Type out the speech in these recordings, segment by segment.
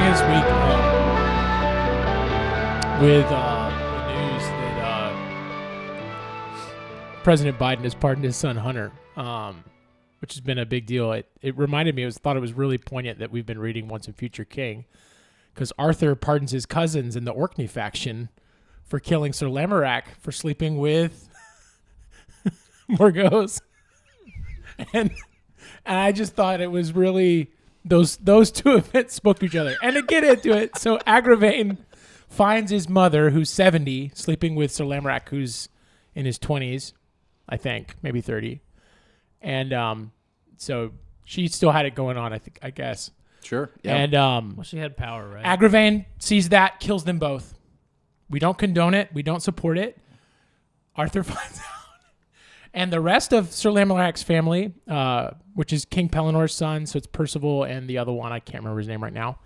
this week with the news that President Biden has pardoned his son Hunter, which has been a big deal. It reminded me, thought it was really poignant that we've been reading Once and Future King, because Arthur pardons his cousins in the Orkney faction for killing Sir Lamorak for sleeping with Morgause. And I just thought it was really, those two events spoke to each other. And to get into it, so Agravain finds his mother, who's 70, sleeping with Sir Lamorak, who's in his 20s, I think, maybe 30. And so she still had it going on, I guess. Sure. Yeah. And well, she had power, right? Agravain sees that, kills them both. We don't condone it. We don't support it. Arthur finds out. And the rest of Sir Lamorak's family, which is King Pelinor's son, so it's Percival and the other one, I can't remember his name right now.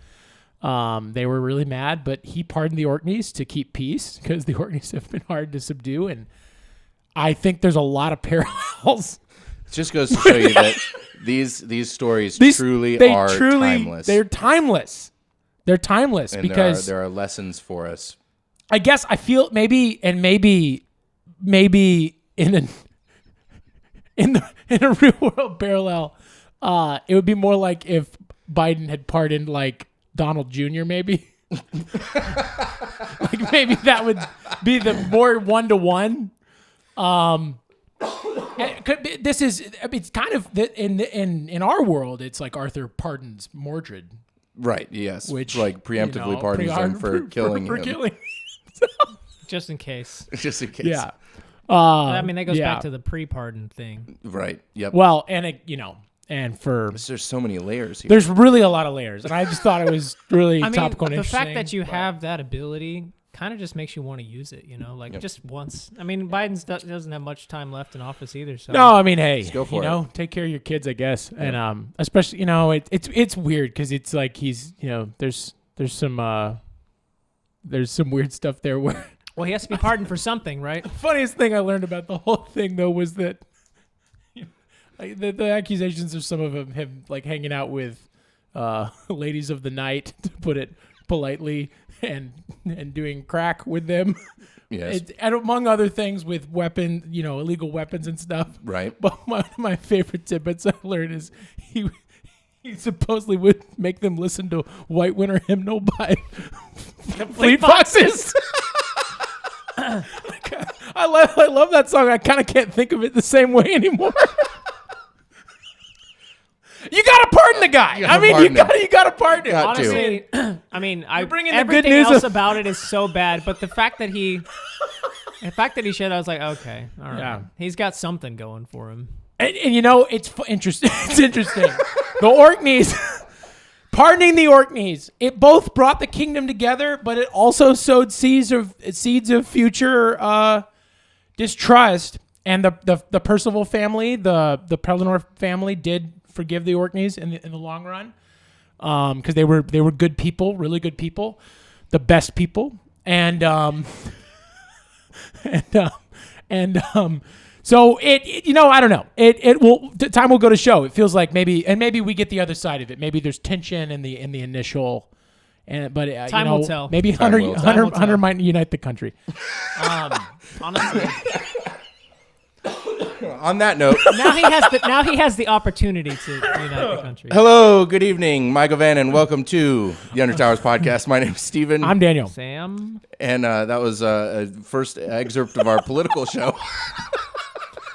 They were really mad, but he pardoned the Orkneys to keep peace because the Orkneys have been hard to subdue. And I think there's a lot of parallels. It just goes to show you that these stories truly are timeless. They're timeless. They're timeless and because there are lessons for us. I guess I feel maybe in a real world parallel, it would be more like if Biden had pardoned like Donald Jr. Maybe, like maybe that would be the more 1-to-1. This is, I mean, it's kind of in our world, it's like Arthur pardons Mordred, right? Yes, which like preemptively pardons him for killing him. Just in case. Just in case. Yeah. I mean, that goes back to the pre-pardon thing. Right. Yep. Well, and there's so many layers here. There's really a lot of layers, and I just thought it was really topical and the interesting. fact that you have that ability kind of just makes you want to use it, just once. I mean, Biden doesn't have much time left in office either. So no, I mean, hey, go for it. Take care of your kids, I guess, and especially, it's weird because it's like he's, there's some weird stuff there where. Well, he has to be pardoned for something, right? The funniest thing I learned about the whole thing, though, was that the accusations of some of him like hanging out with ladies of the night, to put it politely, and doing crack with them. Yes. And among other things with weapons, illegal weapons and stuff. Right. But one of my favorite tidbits I learned is he supposedly would make them listen to White Winter Hymnal by Fleet Foxes. I love that song. I kind of can't think of it the same way anymore. You gotta pardon the guy. You gotta pardon him. Honestly, I mean, everything else about it is so bad, but the fact that he showed, I was like, okay, all right, yeah. He's got something going for him. And it's interesting. It's interesting. The Orkneys. Pardoning the Orkneys, it both brought the kingdom together, but it also sowed seeds of future distrust. And the Percival family, the Pellinor family, did forgive the Orkneys in the long run, because they were good people, really good people, the best people, and so I don't know. It will. Time will go to show. It feels like maybe we get the other side of it. Maybe there's tension in the initial, but time will tell. Maybe Hunter might unite the country. Honestly, on that note, now he has the opportunity to unite the country. Hello, good evening, Michael Van, and welcome to the Undertowers podcast. My name is Steven. I'm Daniel. Sam. And that was a first excerpt of our political show.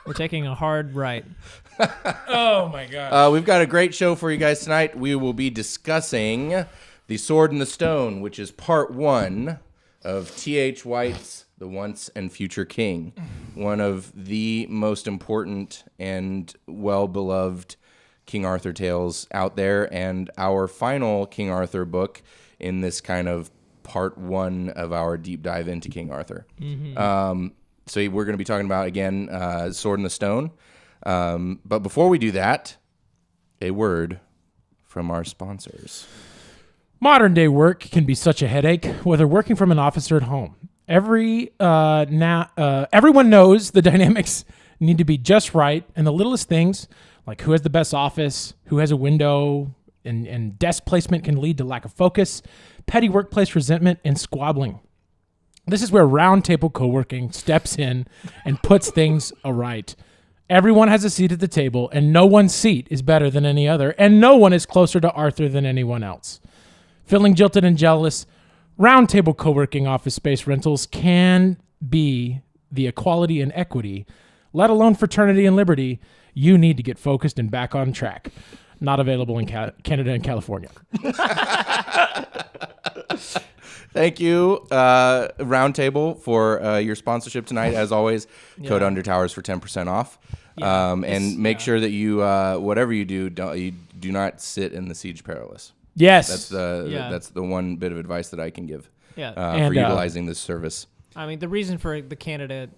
We're taking a hard right. Oh, my God. We've got a great show for you guys tonight. We will be discussing The Sword and the Stone, which is part 1 of T.H. White's The Once and Future King, one of the most important and well-beloved King Arthur tales out there, and our final King Arthur book in this kind of part 1 of our deep dive into King Arthur. Mm-hmm. So we're going to be talking about, again, Sword and the Stone. But before we do that, a word from our sponsors. Modern day work can be such a headache, whether working from an office or at home. Everyone knows the dynamics need to be just right, and the littlest things, like who has the best office, who has a window, and desk placement can lead to lack of focus, petty workplace resentment, and squabbling. This is where roundtable co-working steps in and puts things aright. Everyone has a seat at the table, and no one's seat is better than any other, and no one is closer to Arthur than anyone else. Feeling jilted and jealous, roundtable co-working office space rentals can be the equality and equity, let alone fraternity and liberty, you need to get focused and back on track. Not available in Canada and California. Thank you, Roundtable, for your sponsorship tonight. As always, code Undertowers for 10% off. And make sure that you, whatever you do not sit in the Siege Perilous. Yes. That's the one bit of advice that I can give Yeah. for utilizing this service. I mean, the reason for the Canada,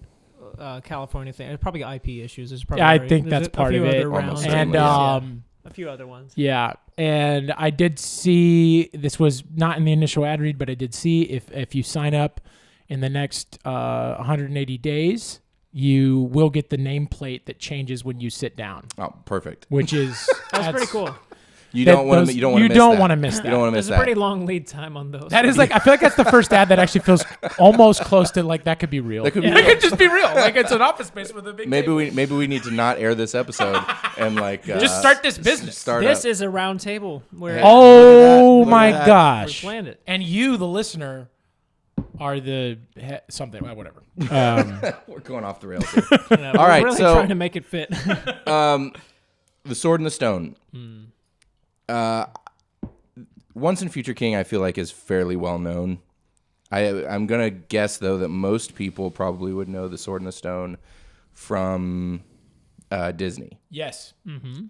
California thing, it's probably IP issues. There's probably I think that's part of it. Almost And a few other ones. yeah, and I did see, this was not in the initial ad read, but I did see if you sign up in the next 180 days, you will get the nameplate that changes when you sit down. Oh, perfect. Which is That's pretty cool. You don't want to miss that. You don't want to miss You don't want to miss There's a that. pretty long lead time on those. That is like, I feel like that's the first ad that actually feels almost close to like that could be real. That could be It could just be real. Like it's an office space with a big Maybe table. we need to not air this episode and like Just start this business. This is a round table where Oh Look at my that. we gosh. planned it. And you, the listener, are the something, whatever. We're going off the rails here. We're right, really so- trying to make it fit. The Sword and the Stone. Once and Future King, I feel like, is fairly well known. I'm gonna guess though that most people probably would know the Sword and the Stone from Disney, Yes.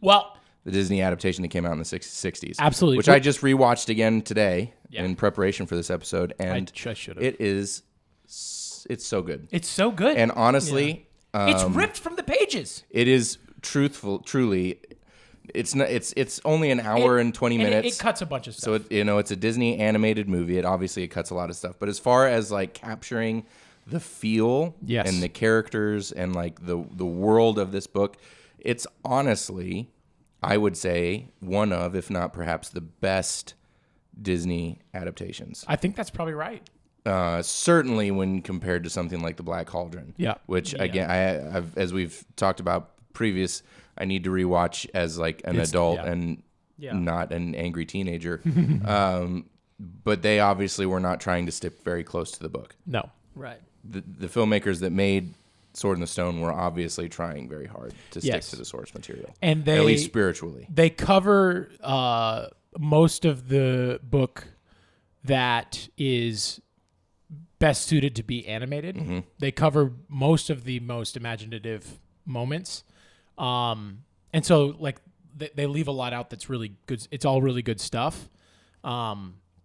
Well, the Disney adaptation that came out in the 60s. Absolutely. Which I just rewatched again today Yeah. in preparation for this episode, and I should have. it's so good. It's so good. And honestly, it's ripped from the pages. it is truly. It's only an hour and 20 minutes. It cuts a bunch of stuff. So it's a Disney animated movie. It obviously cuts a lot of stuff, but as far as like capturing the feel Yes. and the characters and like the world of this book, it's honestly, I would say, one of, if not perhaps the best Disney adaptations. I think that's probably right. Certainly when compared to something like The Black Cauldron. Yeah. Which again, I've, as we've talked about previous, I need to rewatch as like an adult and not an angry teenager. But they obviously were not trying to stick very close to the book. No. Right. The filmmakers that made Sword in the Stone were obviously trying very hard to stick Yes. to the source material, And at least spiritually. They cover most of the book that is best suited to be animated. They cover most of the most imaginative moments. And so like they leave a lot out that's really good. It's all really good stuff.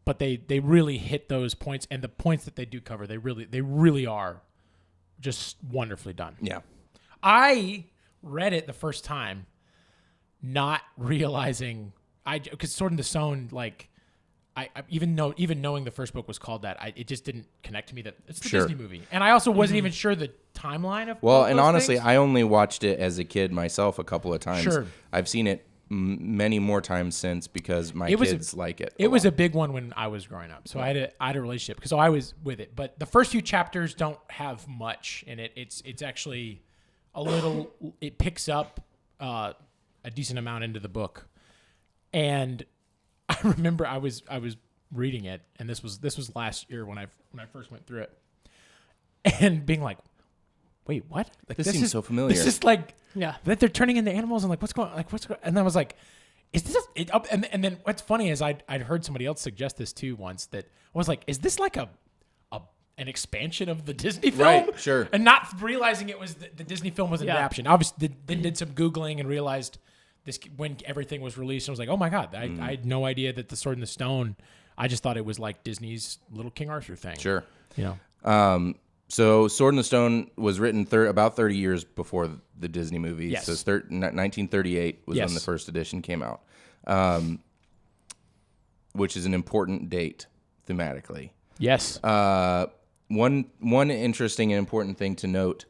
But they really hit those points, and the points that they do cover, they really are just wonderfully done. Yeah. I read it the first time, not realizing because Sword in the Stone, like I even knowing the first book was called that, it just didn't connect to me that it's the Sure. Disney movie, and I also wasn't even sure the timeline of. Well, both and those honestly, things. I only watched it as a kid myself a couple of times. Sure. I've seen it many more times since because my kids like it. It was a big one when I was growing up, so I had a relationship because I was with it. But the first few chapters don't have much in it. It's actually a little. It picks up a decent amount into the book, and I remember I was reading it, and this was last year when I first went through it, and being like, wait, what? Like, This seems so familiar. This is like Yeah. that they're turning into animals, and like what's going? And then I was like, is this? And then what's funny is I'd heard somebody else suggest this too once, that I was like, is this like an expansion of the Disney film? Right, sure. And not realizing it was the Disney film was an adaptation. Obviously, then did some Googling and realized this when everything was released. And I was like, oh my God, I had no idea that the Sword in the Stone. I just thought it was like Disney's little King Arthur thing. Sure. You know. So Sword in the Stone was written about 30 years before the Disney movie. Yes. So 1938 was when Yes. the first edition came out, which is an important date thematically. Yes. One interesting and important thing to note,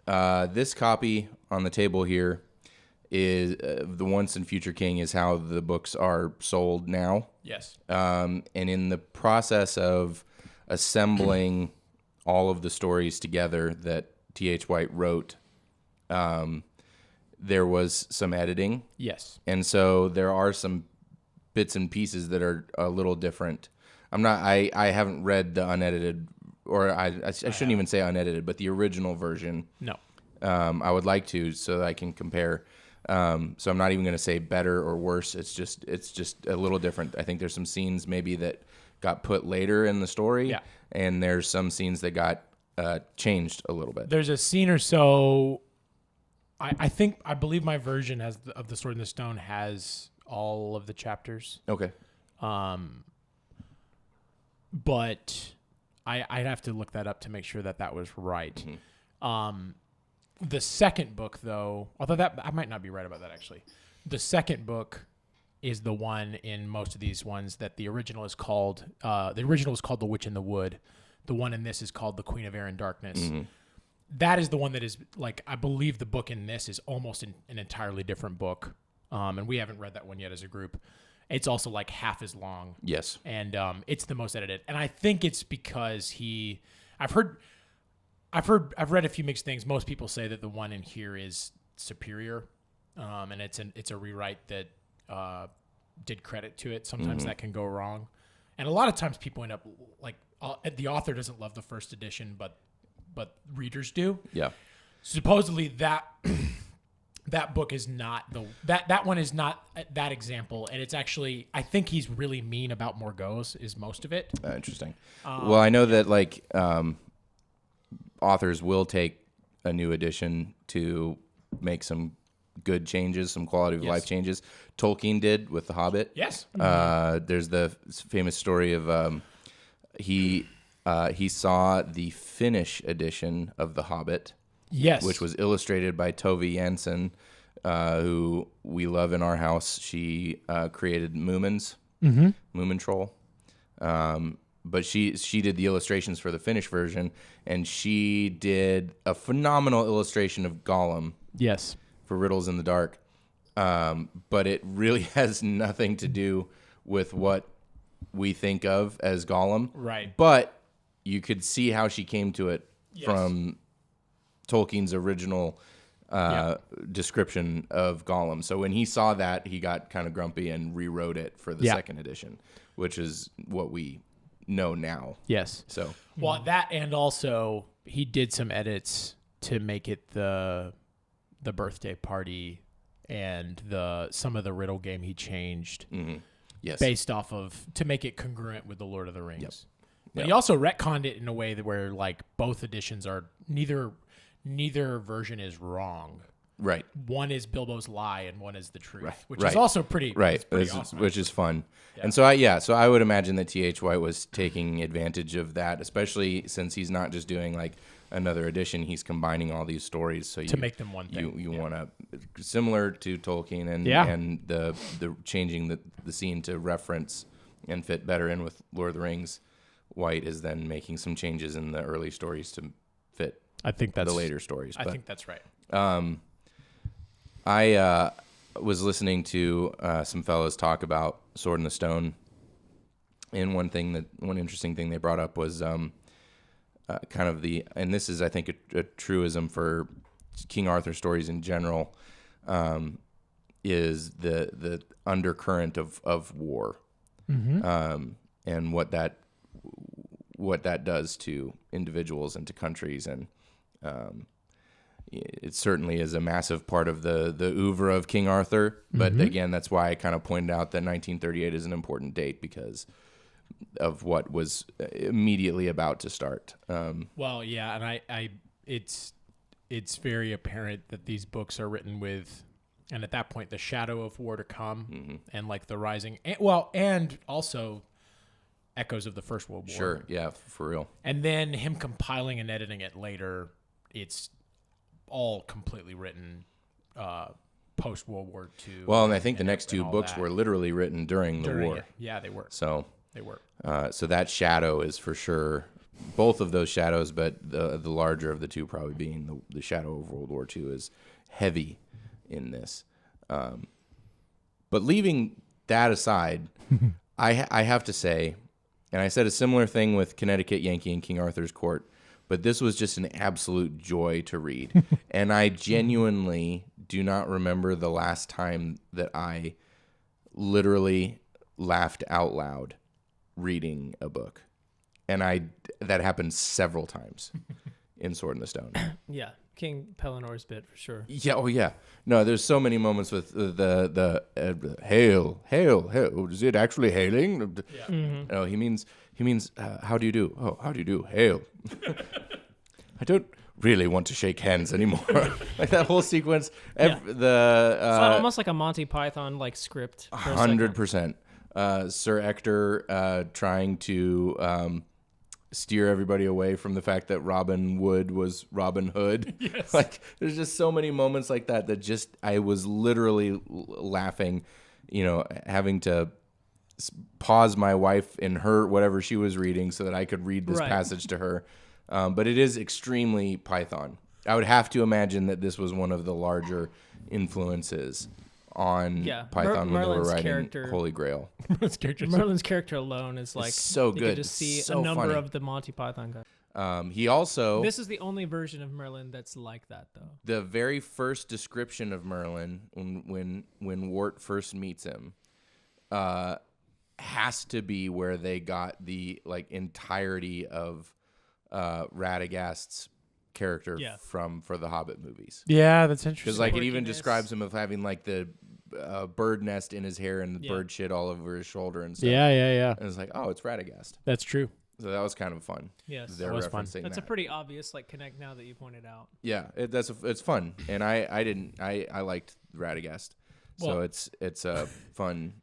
this copy on the table here is the Once and Future King is how the books are sold now. Yes. And in the process of assembling all of the stories together that T.H. White wrote, there was some editing. Yes. And so there are some bits and pieces that are a little different. I haven't read the unedited, or I shouldn't even say unedited, but the original version. No. I would like to, so that I can compare. So I'm not even going to say better or worse. It's just a little different. I think there's some scenes maybe that got put later in the story, Yeah. and there's some scenes that got changed a little bit. There's a scene or so. I believe my version of the Sword in the Stone has all of the chapters. Okay. But I'd have to look that up to make sure that was right. Mm-hmm. The second book, though, although that I might not be right about that actually. The second book is the one in most of these ones that the original is called. The original is called The Witch in the Wood. The one in this is called The Queen of Air and Darkness. Mm-hmm. That is the one that is like, I believe the book in this is almost an entirely different book. And we haven't read that one yet as a group. It's also like half as long. Yes. And it's the most edited. And I think it's because I've read a few mixed things. Most people say that the one in here is superior. And it's a rewrite that did credit to it. Sometimes that can go wrong. And a lot of times people end up like the author doesn't love the first edition, but readers do. Yeah. Supposedly that book is not that one is not that example, and it's actually, I think he's really mean about Morgause is most of it. Interesting. Well, I know that like authors will take a new edition to make some good changes, some quality of life changes. Tolkien did with The Hobbit. Yes. There's the famous story of he saw the Finnish edition of The Hobbit. Yes. Which was illustrated by Tove Jansson, who we love in our house. She created Moomins, Moomin Troll. But she did the illustrations for the Finnish version, and she did a phenomenal illustration of Gollum. Yes. For Riddles in the Dark. But it really has nothing to do with what we think of as Gollum. Right. But you could see how she came to it from Tolkien's original description of Gollum. So when he saw that, he got kind of grumpy and rewrote it for the second edition, which is what we know now. Yes. So well, that, and also he did some edits to make it the birthday party and some of the riddle game he changed. Yes. Based off of, to make it congruent with the Lord of the Rings. Yep. But he also retconned it in a way that where like both editions are neither version is wrong. Right. One is Bilbo's lie and one is the truth, which Right. is also pretty awesome. Which is fun. Yeah. And so I would imagine that T.H. White was taking advantage of that, especially since he's not just doing like another edition, he's combining all these stories to make them one thing. You want to, similar to Tolkien and the changing the scene to reference and fit better in with Lord of the Rings. White is then making some changes in the early stories to fit the later stories. I think that's right. I was listening to some fellows talk about Sword in the Stone, and one interesting thing they brought up was kind of and this is I think a truism for King Arthur stories in general, is the undercurrent of war, and what that does to individuals and to countries, and it certainly is a massive part of the oeuvre of King Arthur. But again, that's why I kind of pointed out that 1938 is an important date because of what was immediately about to start. Well, yeah, and it's very apparent that these books are written with, and at that point, the shadow of war to come, and like the rising, and also echoes of the First World War. Sure, yeah, for real. And then him compiling and editing it later, it's all completely written post World War II. Well, and I think the next two books were literally written during the war. Yeah, they were. So they were. So that shadow is for sure both of those shadows, but the larger of the two probably being the shadow of World War II is heavy in this. But leaving that aside, I have to say, and I said a similar thing with Connecticut Yankee and King Arthur's Court, but this was just an absolute joy to read. And I genuinely do not remember the last time that I literally laughed out loud reading a book. And that happened several times in Sword in the Stone. Yeah, King Pelinor's bit for sure. Yeah, oh yeah. No, there's so many moments with the hail. Is it actually hailing? Yeah. No, he means how do you do? Oh, how do you do? Hail. I don't really want to shake hands anymore. Like that whole sequence. Yeah. It's almost like a Monty Python like script. 100%. Sir Ector trying to steer everybody away from the fact that Robin Wood was Robin Hood. Yes. Like there's just so many moments like that just I was literally laughing, having to pause my wife in her whatever she was reading so that I could read this passage to her. But it is extremely Python. I would have to imagine that this was one of the larger influences on Python when they were writing Holy Grail. Merlin's character alone is like so good. You can just see so a number funny. of the Monty Python guys. He also This is the only version of Merlin that's like that, though. The very first description of Merlin when Wart first meets him has to be where they got the entirety of Radagast's character for the Hobbit movies. Yeah, that's interesting. Because it even describes him of having the bird nest in his hair and the bird shit all over his shoulder and stuff. Yeah. And it's like, oh, it's Radagast. That's true. So that was kind of fun. Yes, they're that was referencing fun. That's that. a pretty obvious connect now that you pointed out. Yeah, it's fun, and I liked Radagast, so it's a fun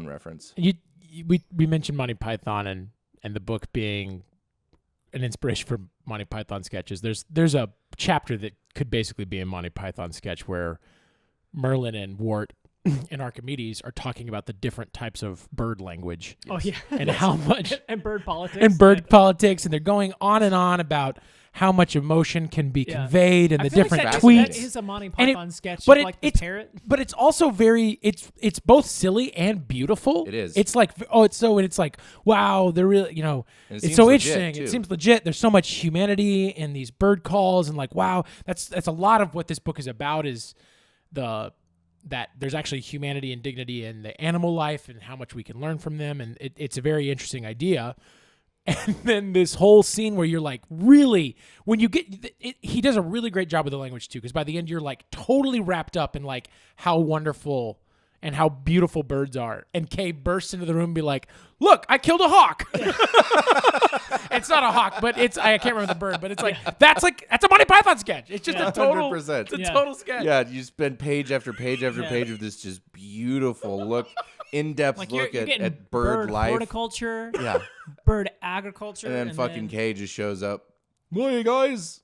reference. We mentioned Monty Python and the book being an inspiration for Monty Python sketches. There's a chapter that could basically be a Monty Python sketch where Merlin and Wart and Archimedes are talking about the different types of bird language. Oh yeah, and how much and bird politics and they're going on and on about how much emotion can be conveyed and I the feel different like tweets. That is a Monty Python sketch, but the it's parrot. But it's also it's both silly and beautiful. It is. It's like it's like wow, they're really it's so interesting. Too. It seems legit. There's so much humanity in these bird calls and wow, that's a lot of what this book is about is that there's actually humanity and dignity in the animal life and how much we can learn from them, and it's a very interesting idea. And then this whole scene where you're really, when you get, he does a really great job with the language too, because by the end you're totally wrapped up in how wonderful and how beautiful birds are. And Kay bursts into the room and be like, "Look, I killed a hawk." It's not a hawk, but I can't remember the bird, but it's that's a Monty Python sketch. It's just a total, 100%. It's a total sketch. Yeah, you spend page after page after page of this just beautiful look, in-depth look at bird life. Horticulture, yeah, bird agriculture. And then fucking Kay just shows up. Hey guys.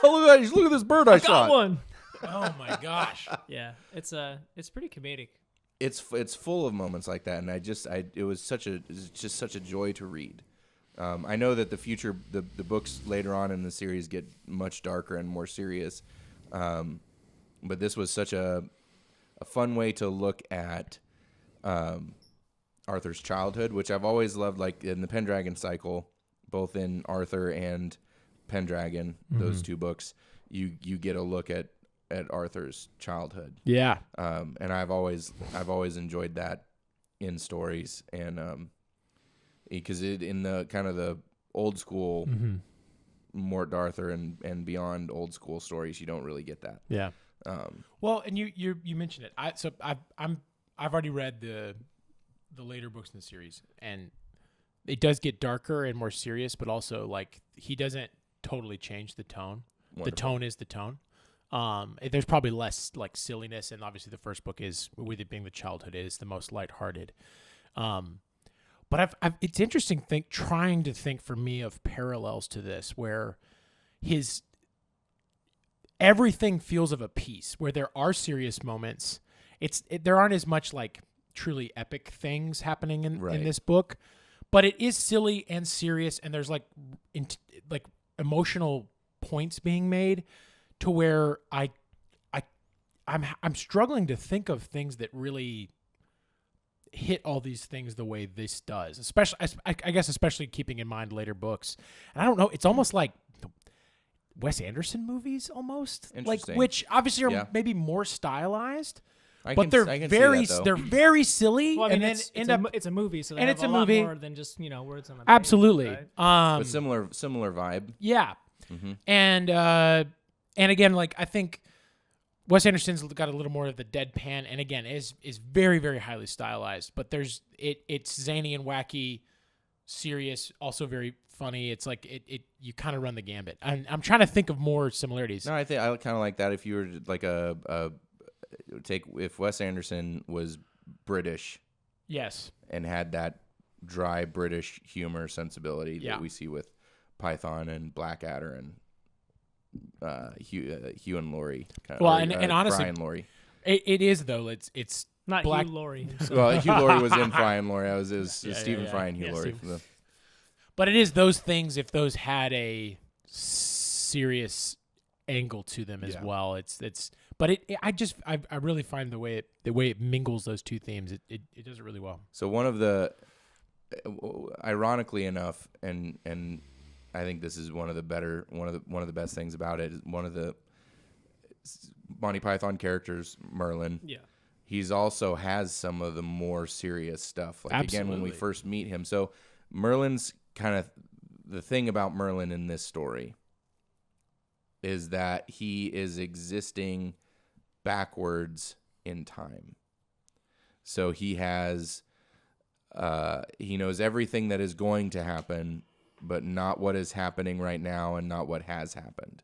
Look at this bird I shot. Got one. Oh my gosh. Yeah, it's pretty comedic. It's full of moments like that, and it was just such a joy to read. I know that the books later on in the series get much darker and more serious, but this was such a fun way to look at Arthur's childhood, which I've always loved. In the Pendragon cycle, both in Arthur and Pendragon, those two books, you get a look at Arthur's childhood. Yeah. And I've always enjoyed that in stories, and because in the kind of the old school Mort Arthur and beyond old school stories, you don't really get that. Yeah. Well, and you mentioned it. I've already read the later books in the series, and it does get darker and more serious, but also he doesn't totally change the tone. Wonderful. The tone is the tone. There's probably less silliness, and obviously the first book is, with it being the childhood, is the most lighthearted. But it's interesting trying to think for me of parallels to this, where everything feels of a piece, where there are serious moments. There aren't as much truly epic things happening in this book, but it is silly and serious, and there's emotional points being made to where I I'm struggling to think of things that really hit all these things the way this does, especially I guess especially keeping in mind later books. And I don't know, it's almost like Wes Anderson movies almost, like, which obviously are maybe more stylized, but they're very silly. Well, I mean, and it's a movie, so they and have it's a lot movie. more than just words on a page. Absolutely. Right? But similar vibe. Yeah. Mm-hmm. And again, like, I think Wes Anderson's got a little more of the deadpan, and again is very, very highly stylized. But it's zany and wacky, serious, also very funny. It's like you kind of run the gambit. I'm trying to think of more similarities. No, I think I kind of like that. If you were like if Wes Anderson was British, yes, and had that dry British humor sensibility that we see with Python and Blackadder and Hugh and Laurie. And honestly, Fry and Laurie. It is though. It's not Hugh Laurie himself. Well, Hugh Laurie was in Fry and Laurie. It was Stephen Fry and Hugh Laurie. But it is those things, if those had a serious angle to them as well. But I really find the way it mingles those two themes, it does it really well. So one of the, ironically enough, and I think this is one of the best things about it, is one of the Monty Python characters, Merlin. Yeah. He's also has some of the more serious stuff. Like Absolutely. Again, when we first meet him. So Merlin's kind of the thing about Merlin in this story is that he is existing backwards in time. So he has he knows everything that is going to happen, but not what is happening right now and not what has happened,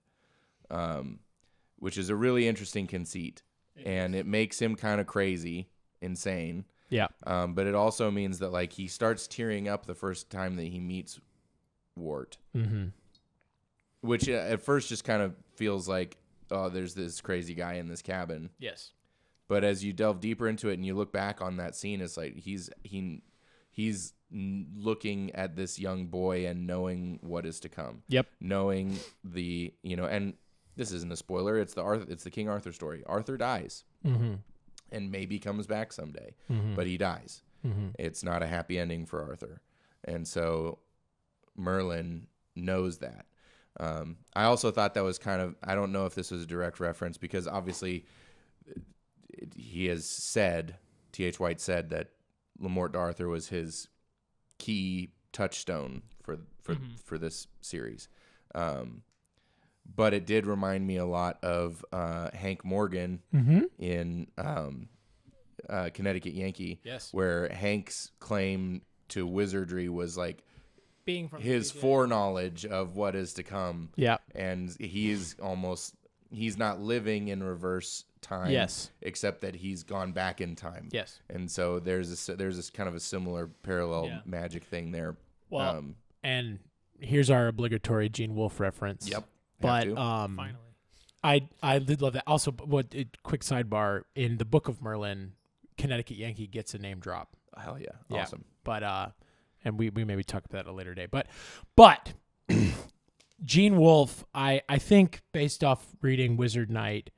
which is a really interesting conceit. And it makes him kind of crazy, insane. Yeah. But it also means that, like, he starts tearing up the first time that he meets Wart, which at first just kind of feels like, oh, there's this crazy guy in this cabin. Yes. But as you delve deeper into it and you look back on that scene, it's like he's looking at this young boy and knowing what is to come. Yep. Knowing the, and this isn't a spoiler. It's the King Arthur story. Arthur dies, and maybe comes back someday, but he dies. It's not a happy ending for Arthur, and so Merlin knows that. I also thought that was kind of, I don't know if this was a direct reference, because obviously he has said, T.H. White said that Le Morte d'Arthur was his key touchstone for this series. But it did remind me a lot of Hank Morgan in Connecticut Yankee, where Hank's claim to wizardry was like being from his foreknowledge of what is to come. Yeah. And he's not living in reverse time, except that he's gone back in time. Yes. And so there's this kind of a similar parallel magic thing there. Well, and here's our obligatory Gene Wolfe reference. Yep. But finally, I did love that. Also, quick sidebar, in the Book of Merlin, Connecticut Yankee gets a name drop. Hell yeah. Awesome. But and we maybe talk about that at a later day. But Gene Wolfe, I think, based off reading Wizard Knight,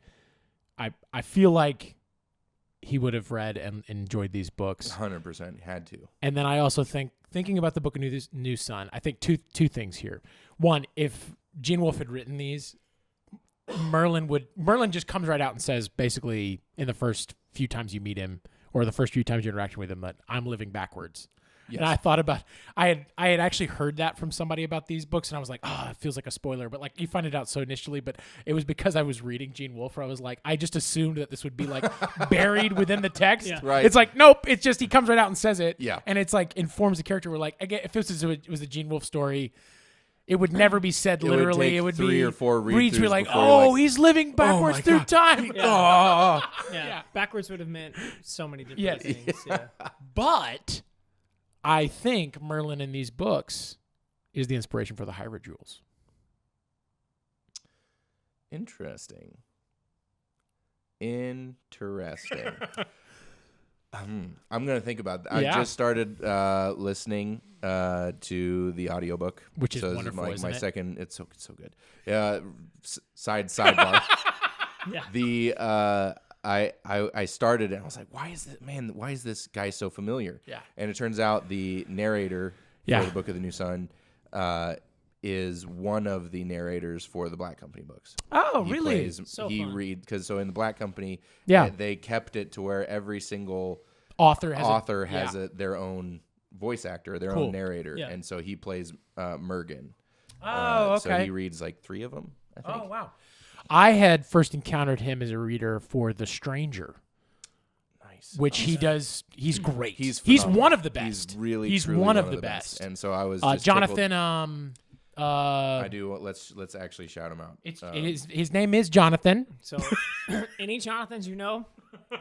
I feel like he would have read and enjoyed these books. 100% had to. And then I also thinking about the Book of New Sun, I think two things here. One, if Gene Wolfe had written these, Merlin just comes right out and says, basically, in the first few times you meet him or the first few times you're interacting with him, that I'm living backwards. Yes. And I thought about, I had actually heard that from somebody about these books, and I was like, oh, it feels like a spoiler, but like you find it out so initially. But it was because I was reading Gene Wolfe, where I was like, I just assumed that this would be like buried within the text. Yeah. Right. It's like, nope, it's just he comes right out and says it. Yeah. And it's like informs the character. We're like, again, if this was a Gene Wolfe story, it would never be said literally. It would be 3 or 4 reads. Be like, oh, he's living backwards through time. Yeah. Yeah. Backwards would have meant so many different things. Yeah. But I think Merlin in these books is the inspiration for the Hyrule Jewels. Interesting. I'm going to think about that. Yeah. I just started listening to the audiobook. Which is so wonderful, this is my isn't it? second. It's so good. Sidebar. Yeah. The I started and I was like, why is this guy so familiar? Yeah. And it turns out the narrator for the Book of the New Sun is one of the narrators for the Black Company books. Oh, He really? Plays, he fun. read because in the Black Company, Yeah. they kept it to where every single Author has their own voice actor, their Cool. own narrator, Yeah. and so he plays Mergen. Oh, okay. So he reads like 3 of them, I think. Oh, wow. I had first encountered him as a reader for The Stranger, Nice. which he does. He's great. He's He's phenomenal. one of the best. He's truly one of the best. And so I was just Jonathan. tickled. I do. Let's actually shout him out. His name is Jonathan. So, any Jonathans you know,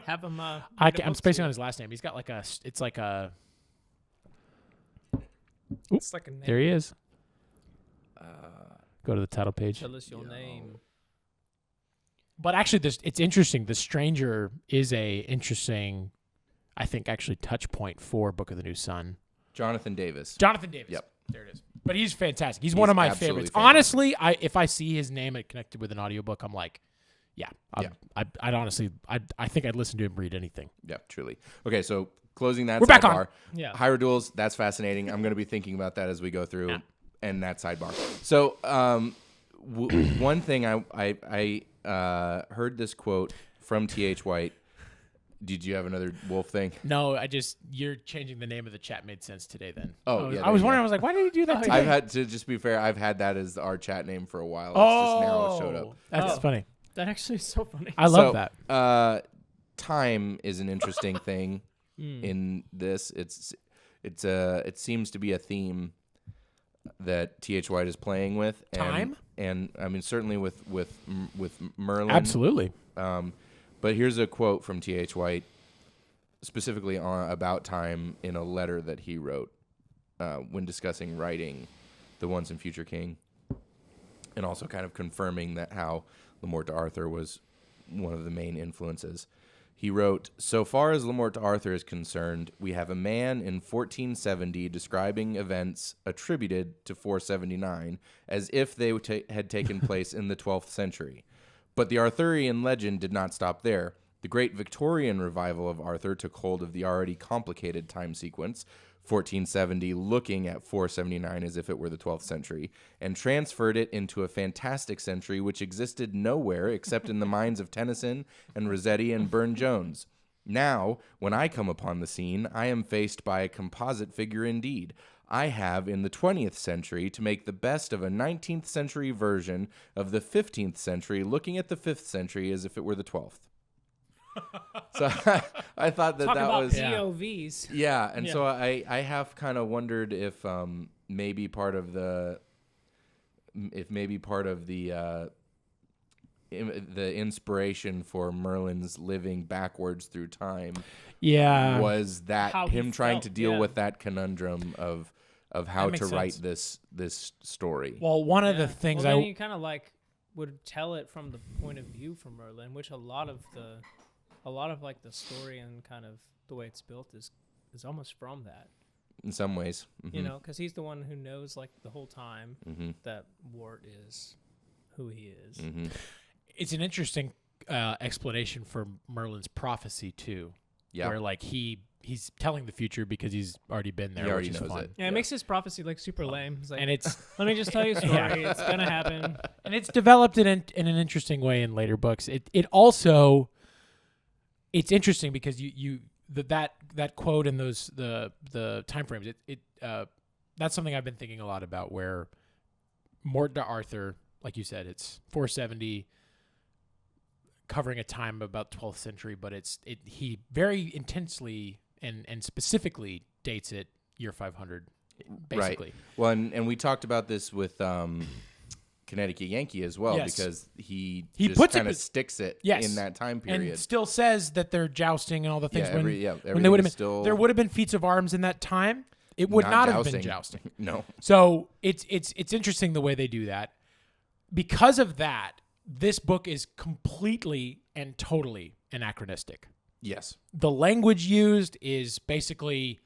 have them. I'm spacing on his last name. He's got like a. It's like a. It's like a name. There he is. Go to the title page. Tell us your name. But actually, it's interesting. The Stranger is a interesting, I think, actually touch point for Book of the New Sun. Jonathan Davis. Jonathan Davis. Yep. There it is. But he's fantastic. He's one of my absolutely favorites. fantastic. Honestly, if I see his name connected with an audiobook, I'm like, I'd honestly, I think I'd listen to him read anything. Yeah, truly. Okay, so closing that We're back sidebar. on. Yeah. Hyrule Duels, that's fascinating. I'm going to be thinking about that as we go through. Yeah. And that sidebar. So, one thing I heard this quote from T.H. White. Did you have another wolf thing? No, you're changing the name of the chat made sense today then. Oh, yeah. I was wondering, I was like, why did he do that today? I've had to just be fair. I've had that as our chat name for a while. It's just now it showed up. That's funny. That actually is so funny. I love that. Time is an interesting thing in this. It seems to be a theme that T.H. White is playing with. Time? And I mean, certainly with Merlin. Absolutely. But here's a quote from T.H. White, specifically about time in a letter that he wrote when discussing writing The Once and Future King, and also kind of confirming that how Lemort d'Arthur was one of the main influences. He wrote, "So far as Lemort d'Arthur is concerned, we have a man in 1470 describing events attributed to 479 as if they had taken place in the 12th century. But the Arthurian legend did not stop there. The great Victorian revival of Arthur took hold of the already complicated time sequence, 1470 looking at 479 as if it were the 12th century, and transferred it into a fantastic century which existed nowhere except in the minds of Tennyson and Rossetti and Burne-Jones. Now, when I come upon the scene, I am faced by a composite figure indeed. I have, in the 20th century, to make the best of a 19th century version of the 15th century, looking at the 5th century as if it were the 12th. So I thought that Talk about was... POVs. Yeah, and so I have kind of wondered if maybe part of the inspiration for Merlin's living backwards through time was that How him he trying felt, to deal yeah. with that conundrum of how makes to write sense. this story. Well, one of the things then you kind of like would tell it from the point of view from Merlin, which a lot of like the story and kind of the way it's built is almost from that. In some ways, You know, because he's the one who knows like the whole time that Wart is who he is. it's an interesting explanation for Merlin's prophecy too. Yeah. Where like he's telling the future because he's already been there. He already which is knows fun. it. Yeah, it makes his prophecy like super lame. It's like, And it's let me just tell you a story. It's gonna happen. and it's developed in an interesting way in later books. It also it's interesting because that quote and those the time frames that's something I've been thinking a lot about, where Mort d'Arthur, like you said, it's 470 covering a time about 12th century, but he very intensely and specifically dates it year 500 basically. Right. Well, and we talked about this with Connecticut Yankee as well, Yes. because he puts just it kind of with- sticks it Yes. in that time period. And still says that they're jousting and all the things when they everything would have is been still there would have been feats of arms in that time. It would not have been jousting. jousting. No. So it's interesting the way they do that. Because of that, this book is completely and totally anachronistic. Yes. The language used is basically,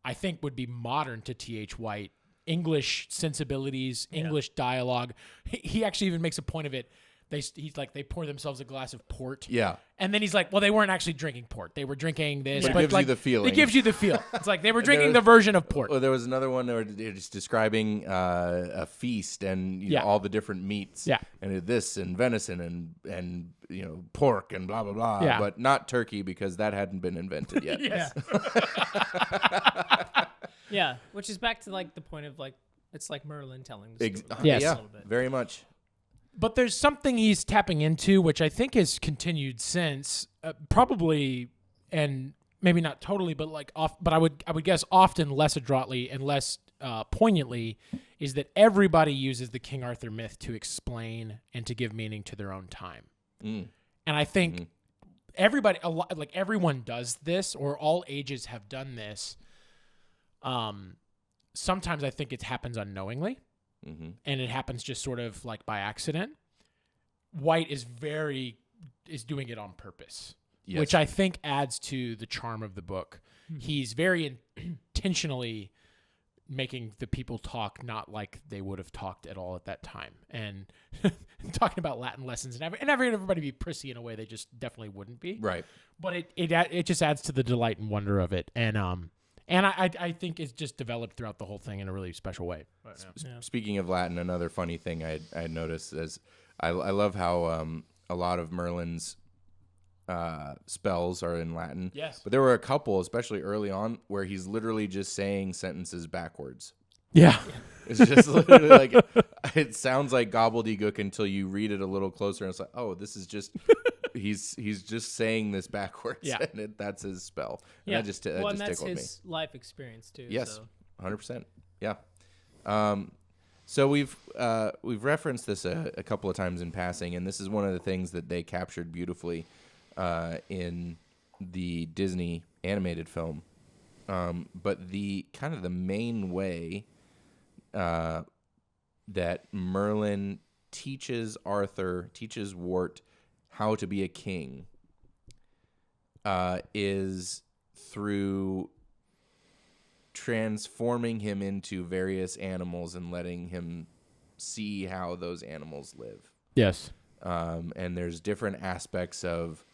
I think, would be modern to T.H. White. English sensibilities, English dialogue. He actually even makes a point of it. they pour themselves a glass of port. Yeah. And then he's like, well, they weren't actually drinking port. They were drinking this. But it But gives you the feeling. It gives you the feel. It's like they were drinking the version of port. Well, there was another one where they're just describing a feast and you know, all the different meats. Yeah. And this and venison and pork and blah blah blah. Yeah. But not turkey because that hadn't been invented yet. Yes. Yeah, which is back to like the point of like it's like Merlin telling the story. Yes. Yeah. A little bit. Very much. But there's something he's tapping into, which I think has continued since, probably, and maybe not totally, but but I would guess often less adroitly and less poignantly, is that everybody uses the King Arthur myth to explain and to give meaning to their own time. Mm. And I think everyone does this, or all ages have done this. Sometimes I think it happens unknowingly. Mm-hmm. And it happens just sort of like by accident. White is doing it on purpose, Yes. which I think adds to the charm of the book. Mm-hmm. He's very intentionally making the people talk not like they would have talked at all at that time, and talking about Latin lessons and everybody be prissy in a way they just definitely wouldn't be. Right. But it just adds to the delight and wonder of it, and I think it's just developed throughout the whole thing in a really special way. But, yeah. Speaking of Latin, another funny thing I noticed is I love how a lot of Merlin's spells are in Latin. Yes. But there were a couple, especially early on, where he's literally just saying sentences backwards. Yeah. It's just literally like, it sounds like gobbledygook until you read it a little closer and it's like, oh, this is just, he's just saying this backwards. Yeah. And that's his spell. Yeah. And that just and tickled that's me. his life experience too. Yes, So. 100%. Yeah. So we've referenced this a couple of times in passing, and this is one of the things that they captured beautifully in the Disney animated film. But the kind of the main way that Merlin teaches Wart how to be a king is through transforming him into various animals and letting him see how those animals live. Yes. And there's different aspects of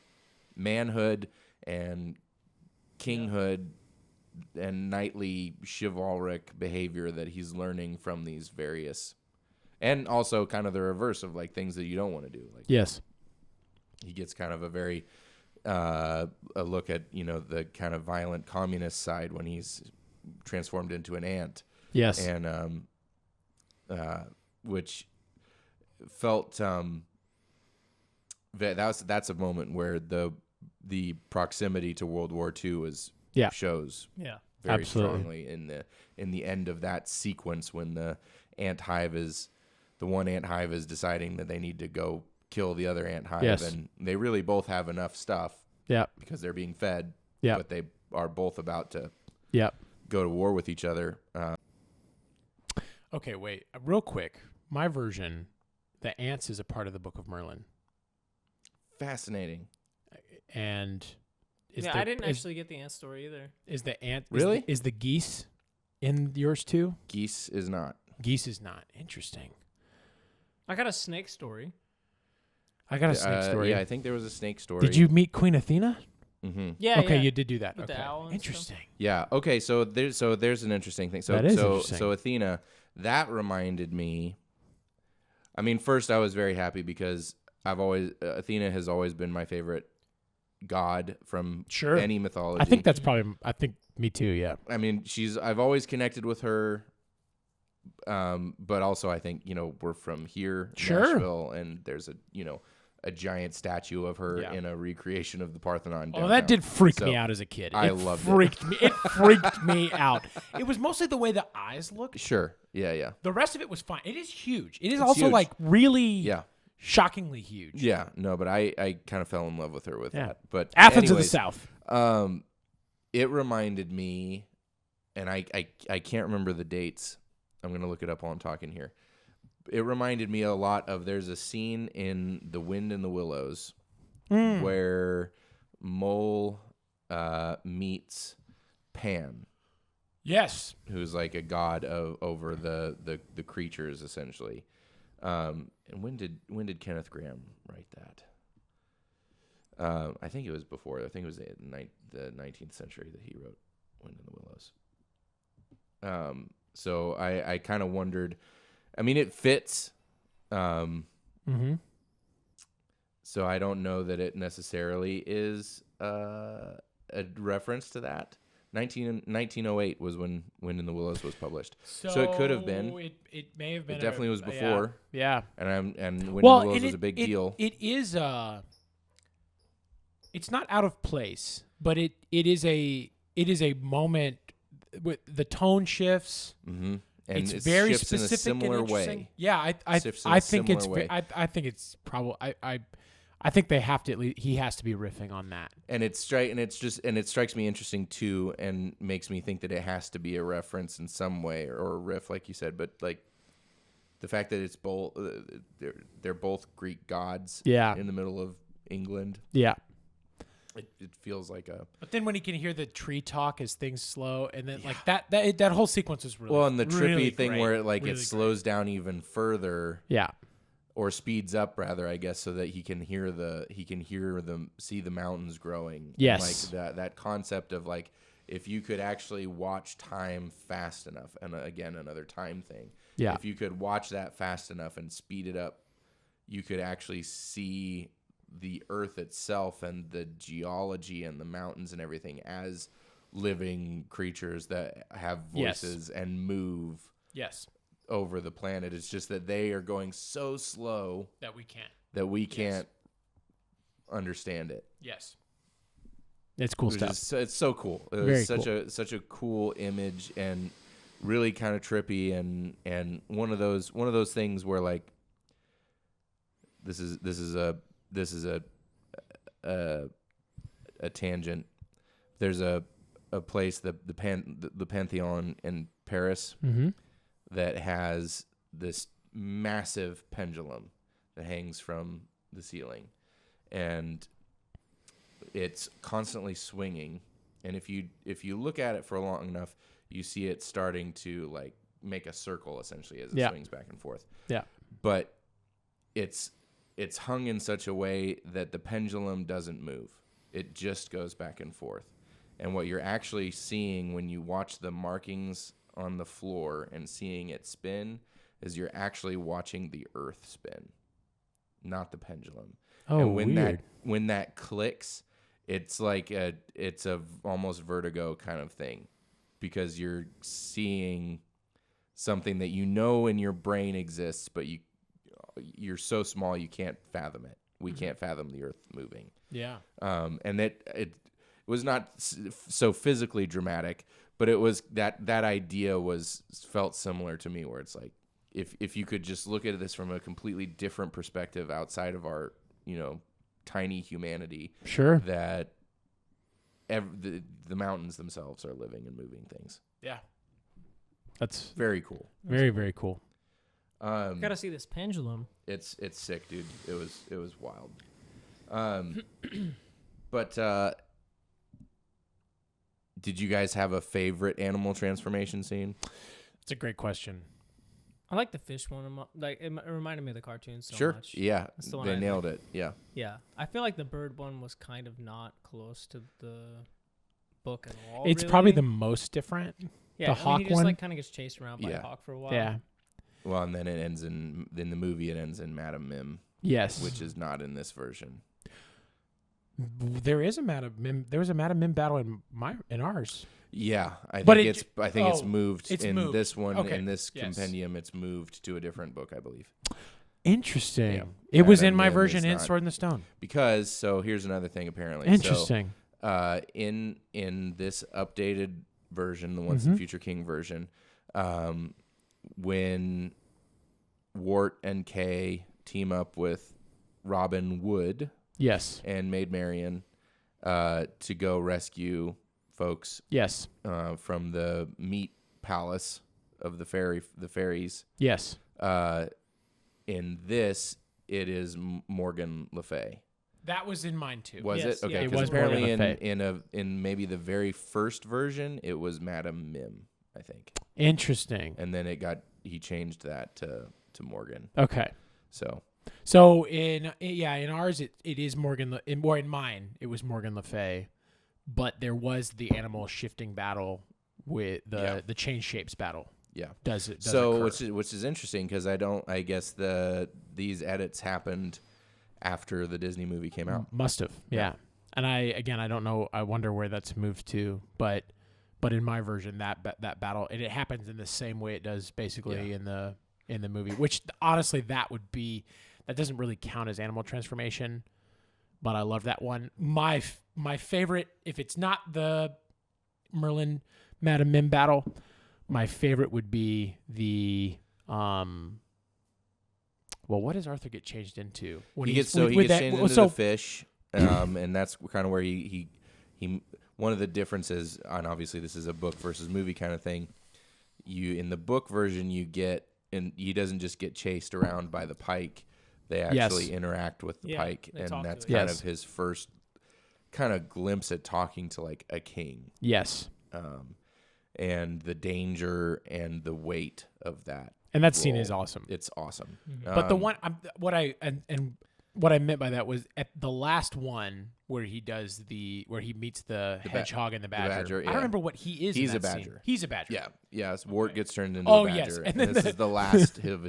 manhood and kinghood and knightly chivalric behavior that he's learning from these various, and also kind of the reverse of like things that you don't want to do. Like Yes. he gets kind of a very a look at the kind of violent communist side when he's transformed into an ant. Yes. And which felt that's a moment where the proximity to World War II shows very strongly in the end of that sequence when the one ant hive is deciding that they need to go kill the other ant hive. Yes. And they really both have enough stuff because they're being fed, but they are both about to go to war with each other. Okay, wait. Real quick. My version, the ants is a part of the Book of Merlin. Fascinating. And I didn't actually get the ant story either. Is the ant really? Is the geese in yours too? Geese is not. Geese is not. Interesting. I got a snake story. I got a snake story. Yeah, I think there was a snake story. Did you meet Queen Athena? Mm-hmm. Yeah. Okay, yeah. you did do that. With the okay. owl and Interesting. Yeah. Okay. So there's an interesting thing. So that is interesting. So Athena, that reminded me. I mean, first I was very happy because Athena has always been my favorite god from any mythology. I think that's probably. I think me too. Yeah. I mean, I've always connected with her. But also I think we're from here, Nashville, and there's a giant statue of her in a recreation of the Parthenon downtown. Oh, that did freak me out as a kid. I loved it. It freaked me out. It was mostly the way the eyes looked. Sure. Yeah. The rest of it was fine. It is huge. It's also huge. Like really shockingly huge. Yeah. No, but I kind of fell in love with her with that. But Athens of the South. It reminded me, and I can't remember the dates. I'm going to look it up while I'm talking here. It reminded me a lot of, there's a scene in The Wind in the Willows where Mole meets Pan. Yes. Who's like a god over the creatures, essentially. And when did Kenneth Grahame write that? I think it was before. I think it was the 19th century that he wrote Wind in the Willows. So I kind of wondered. I mean, it fits. Mm-hmm. So I don't know that it necessarily is a reference to that. 1908 was when Wind in the Willows was published. So it could have been. It may have been. It definitely was before. Yeah. And Wind in the Willows was a big deal. It is it's not out of place, but it is a moment with the tone shifts. Mm-hmm. And It's it very shifts specific in a similar and interesting. way. Yeah, I think it's I think it's probably I think they have to at least he has to be riffing on that. And it strikes me interesting too, and makes me think that it has to be a reference in some way or a riff, like you said. But like the fact that it's both they're both Greek gods. Yeah. In the middle of England. Yeah. It feels like a. But then when he can hear the tree talk as things slow, and then like that whole sequence is really well, and the trippy really thing great. where it really slows down even further. Yeah. Or speeds up rather, I guess, so that he can see the mountains growing. Yes. And like that concept of like if you could actually watch time fast enough, and again another time thing. Yeah. If you could watch that fast enough and speed it up, you could actually see the earth itself and the geology and the mountains and everything as living creatures that have voices and move Yes. over the planet. It's just that they are going so slow That we can't. understand it. Yes. It's cool stuff. It's so cool. It Very was such a cool image and really kind of trippy and one of those things where like this is a tangent. There's a place the Pantheon in Paris that has this massive pendulum that hangs from the ceiling, and it's constantly swinging. And if you look at it for long enough, you see it starting to like make a circle essentially as it swings back and forth. Yeah. But it's hung in such a way that the pendulum doesn't move. It just goes back and forth. And what you're actually seeing when you watch the markings on the floor and seeing it spin is you're actually watching the earth spin, not the pendulum. Oh, and weird. When that clicks, it's like it's a almost vertigo kind of thing, because you're seeing something that you know in your brain exists, but you're so small you can't fathom it. We can't fathom the earth moving. Yeah. And it was not so physically dramatic, but it was that idea felt similar to me, where it's like if you could just look at this from a completely different perspective outside of our tiny humanity, Sure. that the mountains themselves are living and moving things. Yeah. That's Very cool. very, very cool. Gotta see this pendulum. It's sick, dude. It was wild. But did you guys have a favorite animal transformation scene? It's a great question. I like the fish one. Like it reminded me of the cartoon so Sure. much. Yeah. That's the one They I nailed it. Yeah. Yeah, I feel like the bird one was kind of not close to the book at all. It's really. probably the most different. the hawk he just one? like kind of gets chased around by a hawk for a while. Yeah. Well, and then it ends in the movie. It ends in Madame Mim, Yes. which is not in this version. There is a Madame Mim. There was a Madame Mim battle in ours. Yeah, I But think it's moved it's in moved. this one. Okay. In this Yes. compendium, it's moved to a different book, I believe. Interesting. Yeah. It was in Madame my Mim version is in not. Sword in the Stone. Because here's another thing. Apparently, Interesting. So, in this updated version, the Once and Future King version, when Wart and Kay team up with Robin Wood Yes. and Maid Marian to go rescue folks Yes. from the meat palace of the fairies. Yes. In this, it is Morgan Le Fay. That was in mine too. Was Yes, it? Okay, yeah, it 'cause was apparently Morgan Le Fay. in maybe the very first version, it was Madame Mim, I think. Interesting. And then he changed that to to Morgan. Okay. So in ours it is Morgan in mine it was Morgan Le Fay, but there was the animal shifting battle with the change shapes battle. yeah. Does So occur. which is interesting because I guess these edits happened after the Disney movie came out. Must have. Yeah. And I don't know. I wonder where that's moved to, but in my version that battle and it happens in the same way it does basically in the movie, which honestly that doesn't really count as animal transformation, but I love that one. My favorite, if it's not the Merlin Madame Mim battle, my favorite would be the what does Arthur get changed into? When He gets changed into the fish, and that's kind of where he one of the differences, and obviously this is a book versus movie kind of thing. In the book version, and he doesn't just get chased around by the pike. They actually interact with the pike, and that's kind of his first kind of glimpse at talking to like a king. Yes. And the danger and the weight of that. And that scene is awesome. It's awesome. Mm-hmm. But the one, what I meant by that was at the last one where he meets the hedgehog and the badger. I don't remember what he is. He's in a that badger. Scene. He's a badger. Yeah. Yes. Wart gets turned into a badger. Yes. And this is the last of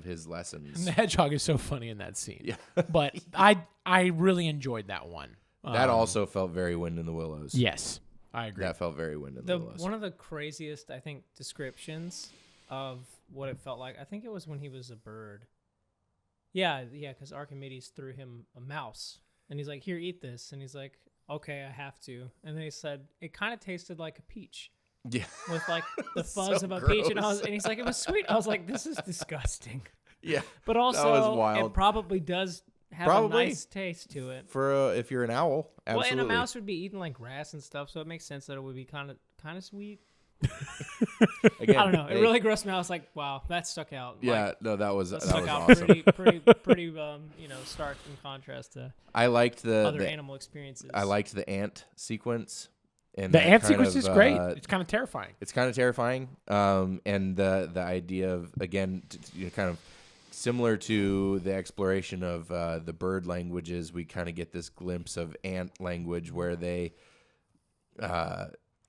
his lessons. And the hedgehog is so funny in that scene. Yeah. But I really enjoyed that one. That also felt very Wind in the Willows. Yes. I agree. That felt very Wind in the Willows. One of the craziest, I think, descriptions of what it felt like, I think it was when he was a bird. Yeah, because Archimedes threw him a mouse. And he's like, here, eat this. And he's like, okay, I have to. And then he said, it kind of tasted like a peach. Yeah. With like the fuzz So of a gross. peach. And he's like, it was sweet. I was like, this is disgusting. Yeah. But also, that was wild. it probably does have a nice taste to it. For if you're an owl, absolutely. Well, and a mouse would be eating like grass and stuff, so it makes sense that it would be kind of sweet. Again, I don't know. It really grossed me out. I was like, wow, that stuck out. Yeah, Like, no, that was stuck out awesome. pretty stark in contrast to I liked other animal experiences. I liked the ant sequence. And the that ant kind sequence of, is great. It's kind of terrifying. It's kind of terrifying. And the idea of, again, kind of similar to the exploration of the bird languages, we kind of get this glimpse of ant language where they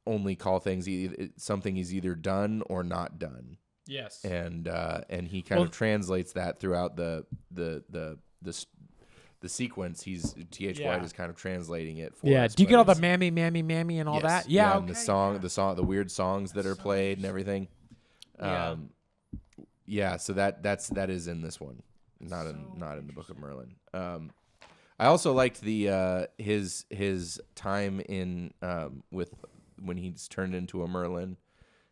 only call things something is either done or not done. Yes. And he kind of translates that throughout the sequence. T.H. White is kind of translating it for us. Do you get all the mammy and all that? Yeah. And the weird songs that are played and everything. So that is in this one, not in the Book of Merlin. I also liked the his time in with when he's turned into a Merlin.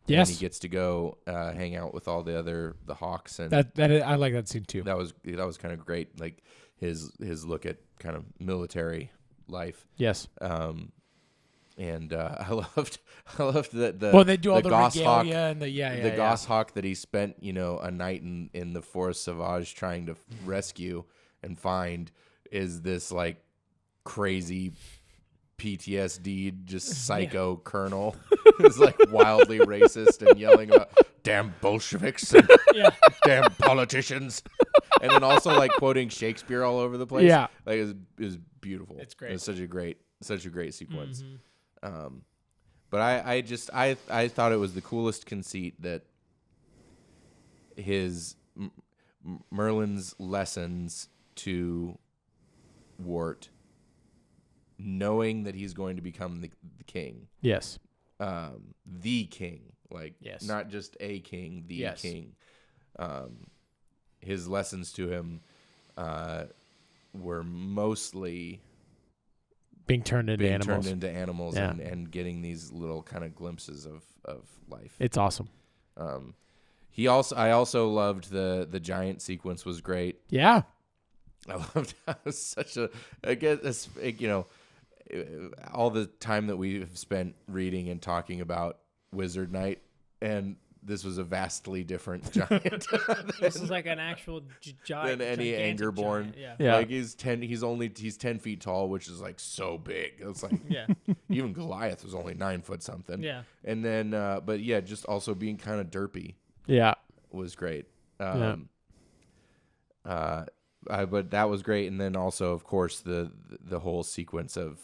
Yes. And he gets to go hang out with all the hawks, and I like that scene too. that was kind of great. Like his look at kind of military life. Yes. And I loved that they do all the goshawk regalia and the goshawk that he spent a night in the Forest Sauvage trying to rescue and find is this like crazy PTSD just psycho colonel who's like wildly racist and yelling about damn Bolsheviks and damn politicians, and then also like quoting Shakespeare all over the place. Yeah, like it was beautiful. It's great. It's such a great sequence. Mm-hmm. But I thought it was the coolest conceit that his Merlin's lessons to Wart, knowing that he's going to become the king. Yes. The king, like not just a king, the king. His lessons to him were mostly being turned into animals and getting these little kind of glimpses of life. It's awesome. I also loved the giant sequence was great. Yeah. I loved how it was such all the time that we've spent reading and talking about Wizard Knight, and this was a vastly different giant. This is like an actual giant than any Angerborn. Yeah. Like he's 10 feet tall, which is like so big. It's like even Goliath was only 9 foot something. Yeah. And then just also being kind of derpy. Yeah. Was great. But that was great, and then also, of course, the whole sequence of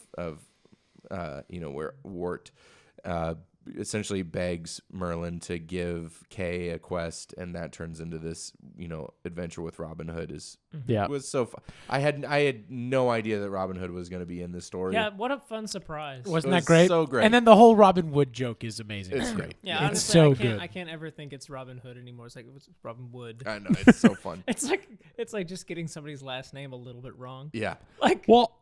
where Wart essentially begs Merlin to give Kay a quest, and that turns into this adventure with Robin Hood. Was so fun. I had no idea that Robin Hood was going to be in this story. Yeah, what a fun surprise. Wasn't that great? So great. And then the whole Robin Wood joke is amazing. It's great. Yeah, it's honestly, so good. I can't ever think it's Robin Hood anymore. It's like it's Robin Wood. I know, it's so fun. It's like just getting somebody's last name a little bit wrong. Yeah.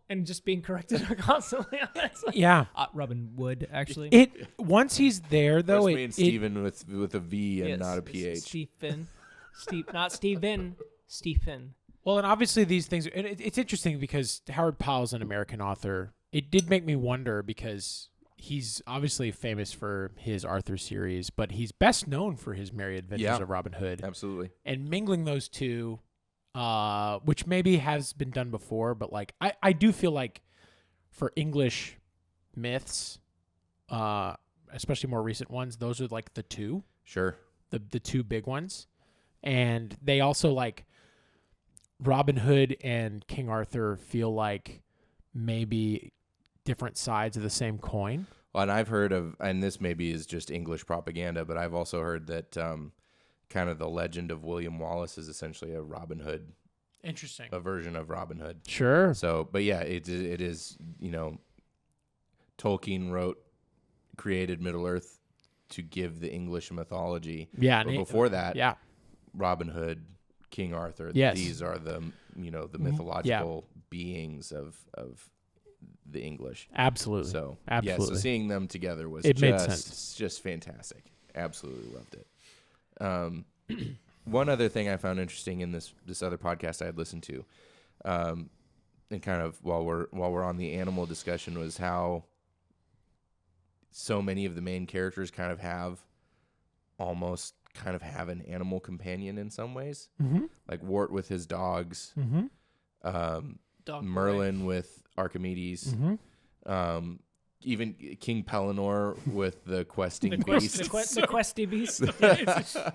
And just being corrected constantly on that. Like, yeah. Robin Wood, actually. Once he's there though, me and Steven with a V and not a PH. Stephen. Not Steven. Stephen. Well, and obviously these things, it's interesting because Howard Powell's an American author. It did make me wonder because he's obviously famous for his Arthur series, but he's best known for his Merry Adventures of Robin Hood. Absolutely. And mingling those two, which maybe has been done before, but like I do feel like for English myths, especially more recent ones, those are like the two. Sure. The two big ones. And they also like Robin Hood and King Arthur feel like maybe different sides of the same coin. Well, and I've heard of, and this maybe is just English propaganda, but I've also heard that kind of the legend of William Wallace is essentially a Robin Hood. Interesting. A version of Robin Hood. Sure. So, but yeah, it is, Tolkien created Middle-earth to give the English mythology. Yeah. But before that, yeah. Robin Hood, King Arthur, yes. These are the mythological beings of the English. Absolutely. So, absolutely. Yeah, so seeing them together was made sense. Just fantastic. Absolutely loved it. One other thing I found interesting in this other podcast I had listened to, and kind of while we're on the animal discussion, was how so many of the main characters kind of have an animal companion in some ways. Mm-hmm. Like Wart with his dogs, Merlin with Archimedes, even King Pellinor with the questing beast. The questy beast. It's a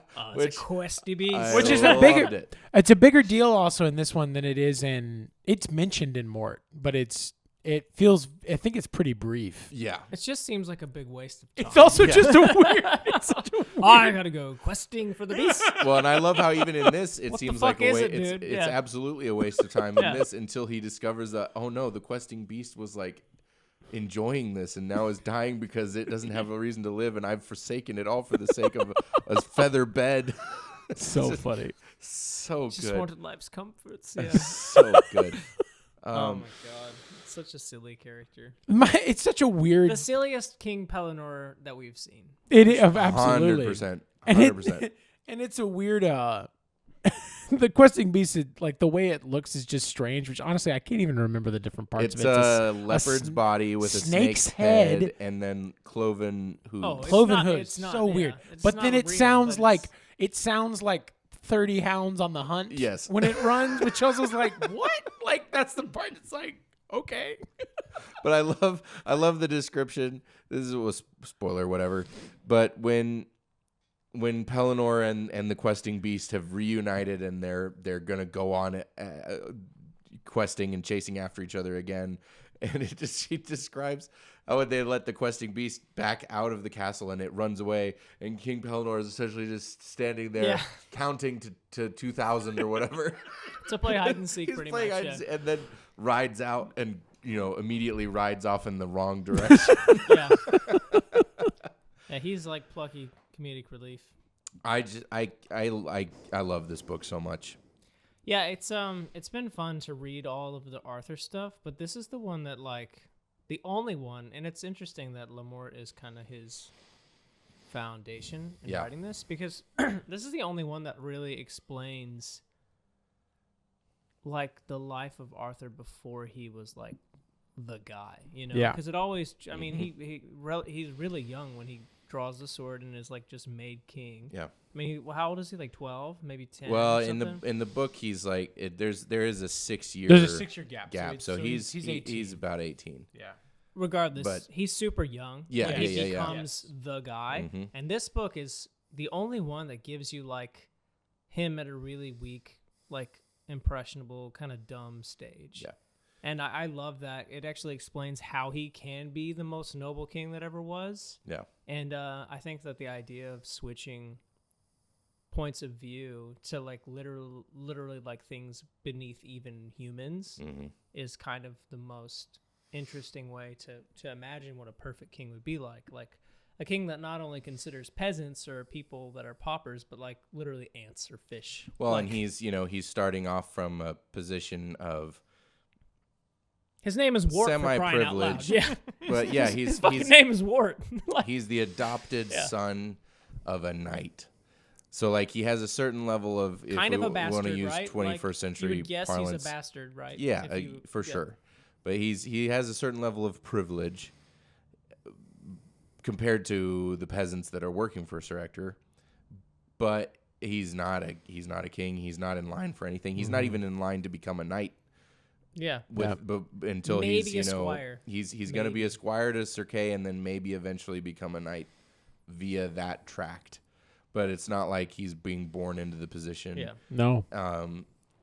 questy beast. Which is it's a bigger deal also in this one than it is in, it's mentioned in Mort, but I think it's pretty brief. Yeah. It just seems like a big waste of time. It's also just it's such a weird. I gotta go questing for the beast. Well, and I love how even in this, it seems like a waste. It's absolutely a waste of time in this until he discovers that, oh no, the questing beast was like enjoying this and now is dying because it doesn't have a reason to live, and I've forsaken it all for the sake of a feather bed. So funny. So good. Just wanted life's comforts. Yeah. So good. Oh my god. Such a silly character. It's such a weird. The silliest King Pellinor that we've seen. It is absolutely 100%. And it's a weird. The questing beast, like the way it looks, is just strange. Which honestly, I can't even remember the different parts It's of it. It's a leopard's body with a snake's head, and then cloven hooves. Oh, cloven not, hooves. not, so yeah, weird. it's But not then it real, sounds but like 30 hounds on the hunt. Yes. When it runs, which also is like, what? Like that's the part. It's like, okay. But I love the description. This is a spoiler, whatever. But when Pellinor and the questing beast have reunited and they're gonna go on questing and chasing after each other again, and she describes how they let the questing beast back out of the castle and it runs away, and King Pellinor is essentially just standing there counting to 2,000 or whatever to play hide and seek. He's pretty playing much, hide and seek, and then rides out and immediately rides off in the wrong direction. Yeah, he's like plucky comedic relief. I love this book so much. Yeah, it's been fun to read all of the Arthur stuff, but this is the one that the only one, and it's interesting that Lamort is kind of his foundation in writing this, because this is the only one that really explains the life of Arthur before he was the guy, because it always, I mean, he's really young when he draws the sword and is just made king. Yeah. I mean, how old is he? 12, maybe 10. Well, or in the book, he's there is a 6 year. There's a 6-year gap. So he's about 18. Yeah. Regardless, but he's super young. Yeah. He becomes the guy, and this book is the only one that gives you him at a really weak impressionable, kind of dumb stage. Yeah. And I love that. It actually explains how he can be the most noble king that ever was. Yeah. And I think that the idea of switching points of view to like literally like things beneath even humans is kind of the most interesting way to imagine what a perfect king would be like a king that not only considers peasants or people that are paupers but like literally ants or fish. Well, like, and he's starting off from a position of his name is Wart, for crying out loud. semi-privilege. Yeah, But yeah, his fucking name is Wart. Like, he's the adopted son of a knight. So like he has a certain level of, if kind of we a bastard, want to use right? 21st like, century you would guess parlance, he's a bastard, right? yeah, If you- for yeah. sure. But he has a certain level of privilege compared to the peasants that are working for Sir Ector. But he's not a king. He's not in line for anything. He's not even in line to become a knight. Yeah. But until Maybe he's a squire. he's going to be a squire to Sir Kay and then maybe eventually become a knight via that tract. But it's not like he's being born into the position. Yeah. No.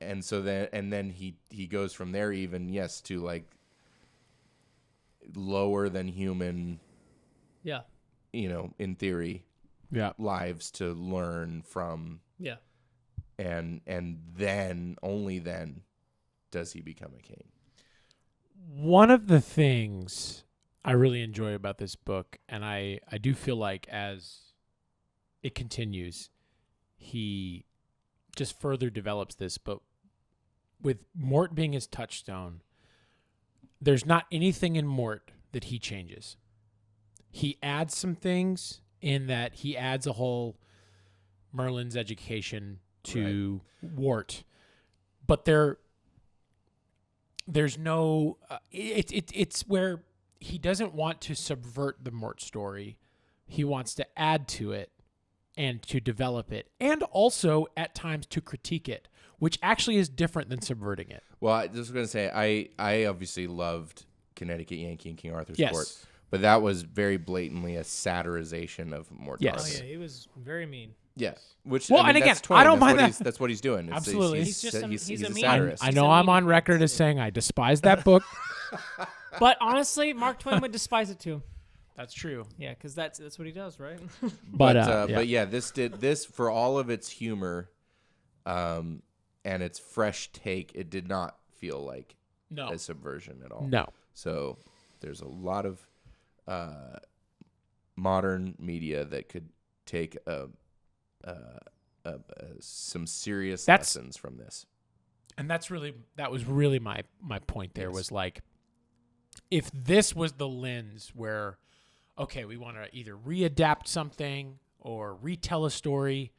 And so then he goes from there even to like lower than human, Yeah. in theory, Yeah. lives to learn from, Yeah. and then only then does he become a king. One of the things I really enjoy about this book, and I do feel like as it continues, he just further develops this, but with Mort being his touchstone, there's not anything in Mort that he changes. He adds some things in that he adds a whole Merlin's education to Wart, but there's no it's where he doesn't want to subvert the Mort story. He wants to add to it and to develop it, and also at times to critique it, which actually is different than subverting it. Well, I just was going to say, I obviously loved Connecticut Yankee and King Arthur's Yes. Court, but that was very blatantly a satirization of Mort. Yes. Oh yeah, he was very mean. Yeah. Which, Well, I mean, and again, that's Twain. I don't That's mind what that. That's what he's doing. Absolutely. He's just he's a mean- satirist. I He's know a I'm mean on record as saying I despise that book. But honestly, Mark Twain would despise it too. That's true. Yeah, because that's what he does, right? But yeah, this for all of its humor, and its fresh take, it did not feel like No. a subversion at all. No. So there's a lot of modern media that could take some serious lessons from this. And that was really my point there. Was like, if this was the lens where, okay, we want to either readapt something or retell a story,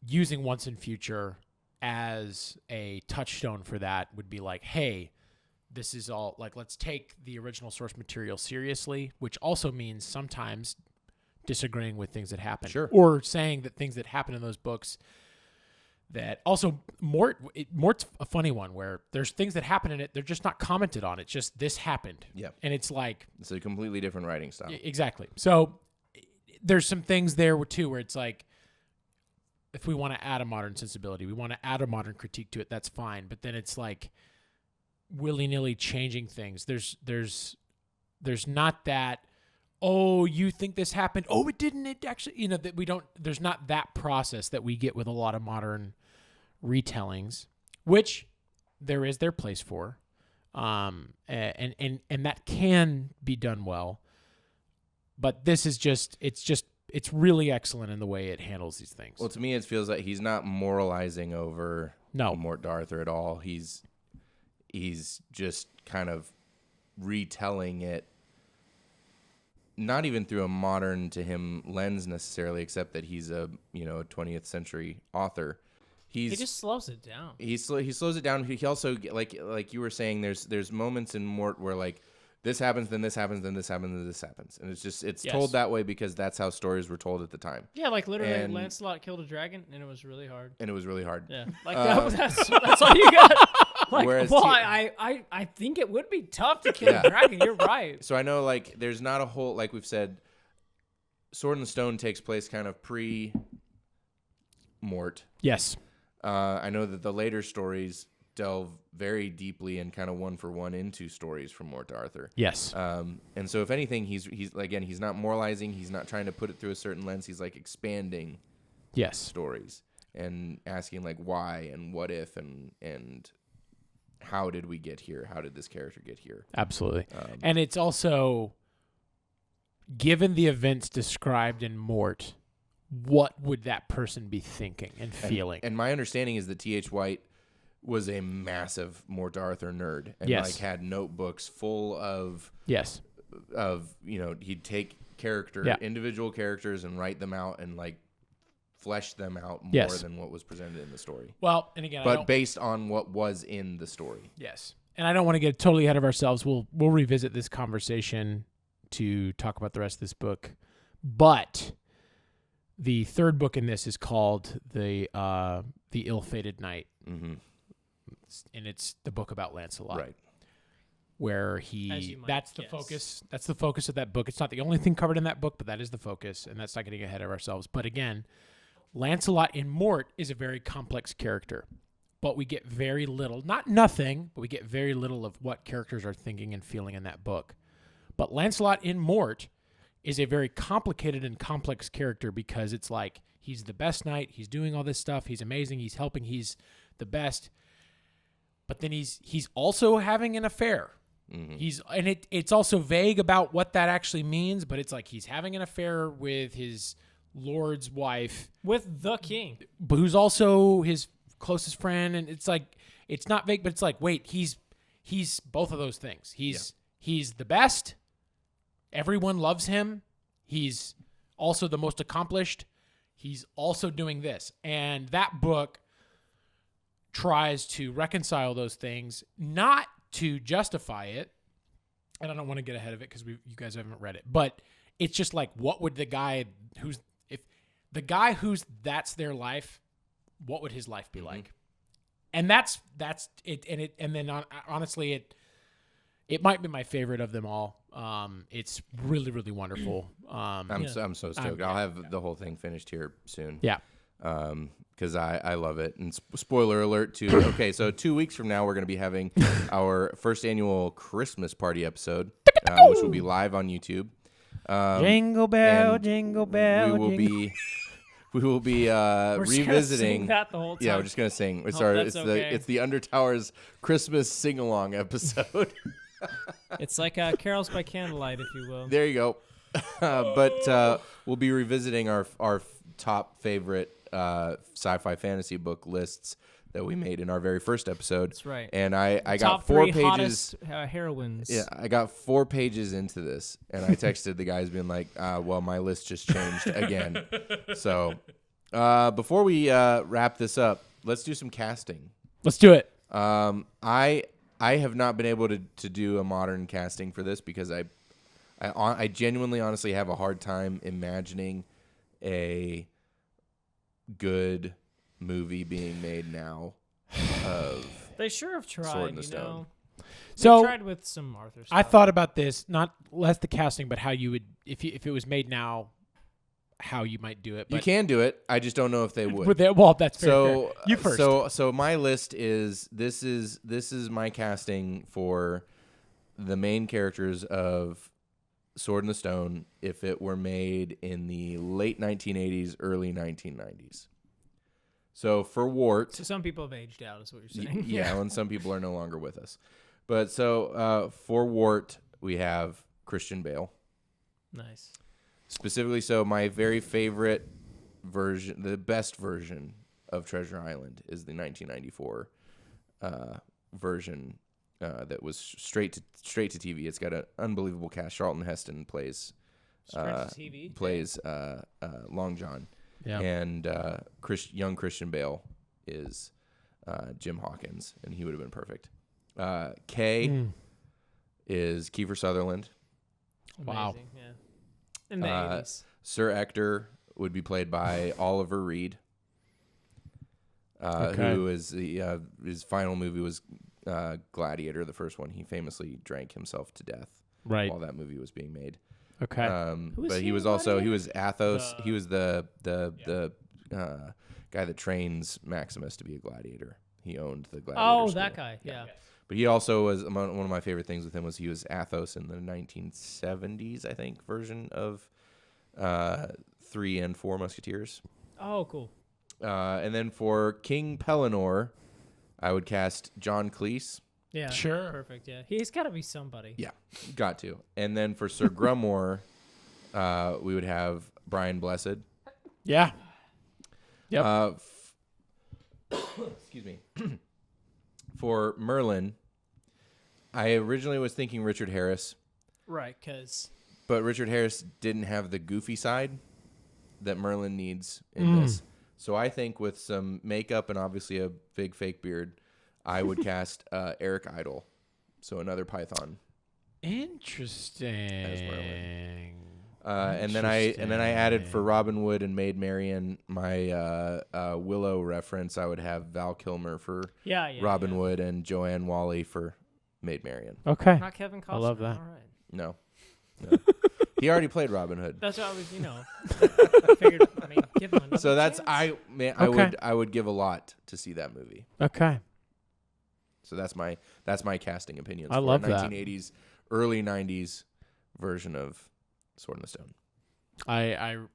using Once and Future as a touchstone for that would be like, hey, this is all like, let's take the original source material seriously, which also means sometimes disagreeing with things that happen. Sure. Or saying that things that happen in those books that also Mort's a funny one where there's things that happen in it, they're just not commented on. It's just this happened. Yeah. And it's like, It's a completely different writing style. exactly. So there's some things there too where it's like, if we want to add a modern sensibility, we want to add a modern critique to it, that's fine. But then it's like willy-nilly changing things. There's not that, oh, you think this happened? Oh, it didn't. It actually, that we don't, there's not that process that we get with a lot of modern retellings, which there is their place for. And that can be done well. But this is it's really excellent in the way it handles these things. Well, to me, it feels like he's not moralizing over No. Mort D'Arthur at all. He's just kind of retelling it, not even through a modern to him lens necessarily, except that he's a 20th century author. He just slows it down. He slows it down. He also, like you were saying, there's moments in Mort where like this happens, then this happens, then this happens, then this happens, and it's Yes. told that way because that's how stories were told at the time. Yeah, like literally, And- Lancelot killed a dragon, and it was really hard. And it was really hard. Yeah, like that's all you got. Like, Whereas well, T- I think it would be tough to kill Yeah. a dragon. You're right. So I know, like, there's not a whole, like we've said, Sword in the Stone takes place kind of pre-Mort. Yes. I know that the later stories delve very deeply and kind of one for one into stories from Mort to Arthur. Yes. And so if anything, he's again, he's not moralizing. He's not trying to put it through a certain lens. He's like expanding Yes. stories and asking like why and what if and how did we get here? How did this character get here? Absolutely. And it's also, given the events described in Mort, what would that person be thinking and feeling? And my understanding is that T.H. White was a massive Mort to Arthur nerd and Yes. like had notebooks full of Yes. He'd take individual characters and write them out and like flesh them out more Yes. than what was presented in the story. Well, and again, But based on what was in the story. yes. And I don't want to get totally ahead of ourselves. We'll revisit this conversation to talk about the rest of this book. But the third book in this is called The Ill-Fated Knight. Mm-hmm. And it's the book about Lancelot. Right. Where As you might that's the guess. focus. That's the focus of that book. It's not the only thing covered in that book, but that is the focus, and that's not getting ahead of ourselves. But again, Lancelot in Mort is a very complex character, but we get very little, not nothing, but we get very little of what characters are thinking and feeling in that book. But Lancelot in Mort is a very complicated and complex character because it's like he's the best knight, he's doing all this stuff, he's amazing, he's helping, he's the best. But then he's also having an affair. Mm-hmm. It's also vague about what that actually means, but it's like he's having an affair with his lord's wife, with the king, but who's also his closest friend, and it's like it's not vague, but it's like wait, he's both of those things. He's the best. Everyone loves him. He's also the most accomplished. He's also doing this, and that book tries to reconcile those things, not to justify it. And I don't want to get ahead of it because you guys haven't read it, but it's just like, what would the guy who's that's their life, what would his life be like? And that's it. And then honestly, it might be my favorite of them all. It's really, really wonderful. I'm so stoked. I'll have the whole thing finished here soon. Yeah. Because I love it. And spoiler alert, too. Okay, so 2 weeks from now, we're going to be having our first annual Christmas party episode, which will be live on YouTube. Jingle bell, jingle bell. We will be We're just gonna revisiting sing that the whole time. Yeah, we're just gonna sing. It's Hope that's okay. it's the Undertowers Christmas sing along episode. It's like Carols by Candlelight, if you will. There you go. But we'll be revisiting our top favorite sci-fi fantasy book lists that we made in our very first episode. That's right. And I got Top 4 three pages. hottest, heroines. Yeah, I got 4 pages into this, and I texted the guys being like, well, my list just changed again. So before we wrap this up, let's do some casting. Let's do it. I have not been able to do a modern casting for this because I genuinely, honestly have a hard time imagining a good movie being made now of They sure have tried, Sword in the Stone. know. So They tried with some Arthur stuff. I thought about this, not less the casting, but how you would, if it was made now, how you might do it. But you can do it. I just don't know if they would. Well, that's fair. So You first. So my list is this is my casting for the main characters of Sword in the Stone if it were made in the late 1980s, early 1990s. So for Wart, So some people have aged out, is what you're saying. yeah, and some people are no longer with us. But so for Wart, we have Christian Bale. Nice. Specifically, so my very favorite version, the best version of Treasure Island is the 1994 version that was straight to TV. It's got an unbelievable cast. Charlton Heston plays Straight to TV. plays Long John, Yeah. and young Christian Bale is Jim Hawkins, and he would have been perfect. Kay is Kiefer Sutherland. Wow. Amazing, yeah. In the 80s. Sir Ector would be played by Oliver Reed, Okay. who is his final movie was Gladiator, the first one. He famously drank himself to death Right. while that movie was being made. Okay. Who was But he he was in also Gladiator? Athos. He was the guy that trains Maximus to be a gladiator. He owned the gladiator. Oh, school. that guy. Yeah. But he also was one of my favorite things with him was he was Athos in the 1970s, I think, version of 3 and 4 Musketeers. Oh, cool. And then for King Pellinor, I would cast John Cleese. Yeah. Sure. Perfect. Yeah. He's got to be somebody. Yeah, got to. And then for Sir Grummore, we would have Brian Blessed. Yeah. Yep. Excuse me. For Merlin, I originally was thinking Richard Harris, Right, because but Richard Harris didn't have the goofy side that Merlin needs in this. So I think with some makeup and obviously a big fake beard, I would cast Eric Idle, so another Python. Interesting. And then I added for Robin Hood and Maid Marian my Willow reference. I would have Val Kilmer for Robin Hood and Joanne Whalley for Maid Marian. Okay. Not Kevin Costner. I love that. All right. No. He already played Robin Hood. That's what I was, I figured, give him another So that's chance. I would give a lot to see that movie. Okay. So that's my casting opinions. I love a that. 1980s, early 90s version of Sword in the Stone. I love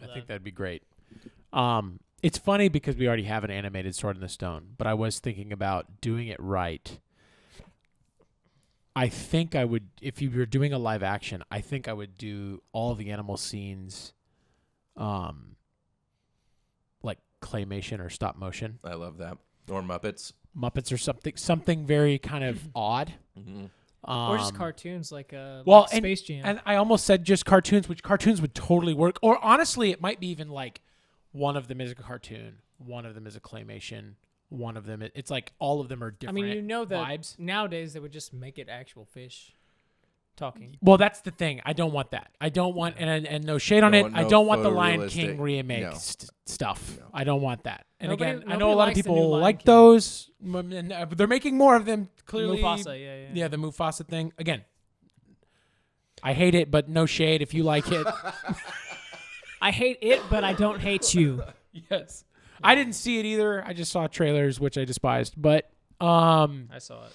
that. think that'd be great. It's funny because we already have an animated Sword in the Stone, but I was thinking about doing it right. I think I would, if you were doing a live action, I think I would do all the animal scenes, like claymation or stop motion. I love that. Or Muppets. Muppets or something very kind of odd. Mm-hmm. Or just cartoons like Space Jam. And I almost said just cartoons, which cartoons would totally work. Or honestly, it might be even like one of them is a cartoon, one of them is a claymation, one of them it's like all of them are different. that vibes. Nowadays they would just make it actual fish talking. Well, that's the thing. I don't want that. I don't want and no shade on it. I don't want the Lion King remake stuff. No. I don't want that. And again, I know a lot of people like those. And they're making more of them. Clearly, Mufasa, yeah, the Mufasa thing. Again, I hate it, but no shade if you like it. I hate it, but I don't hate you. Yes. I didn't see it either. I just saw trailers, which I despised. But I saw it.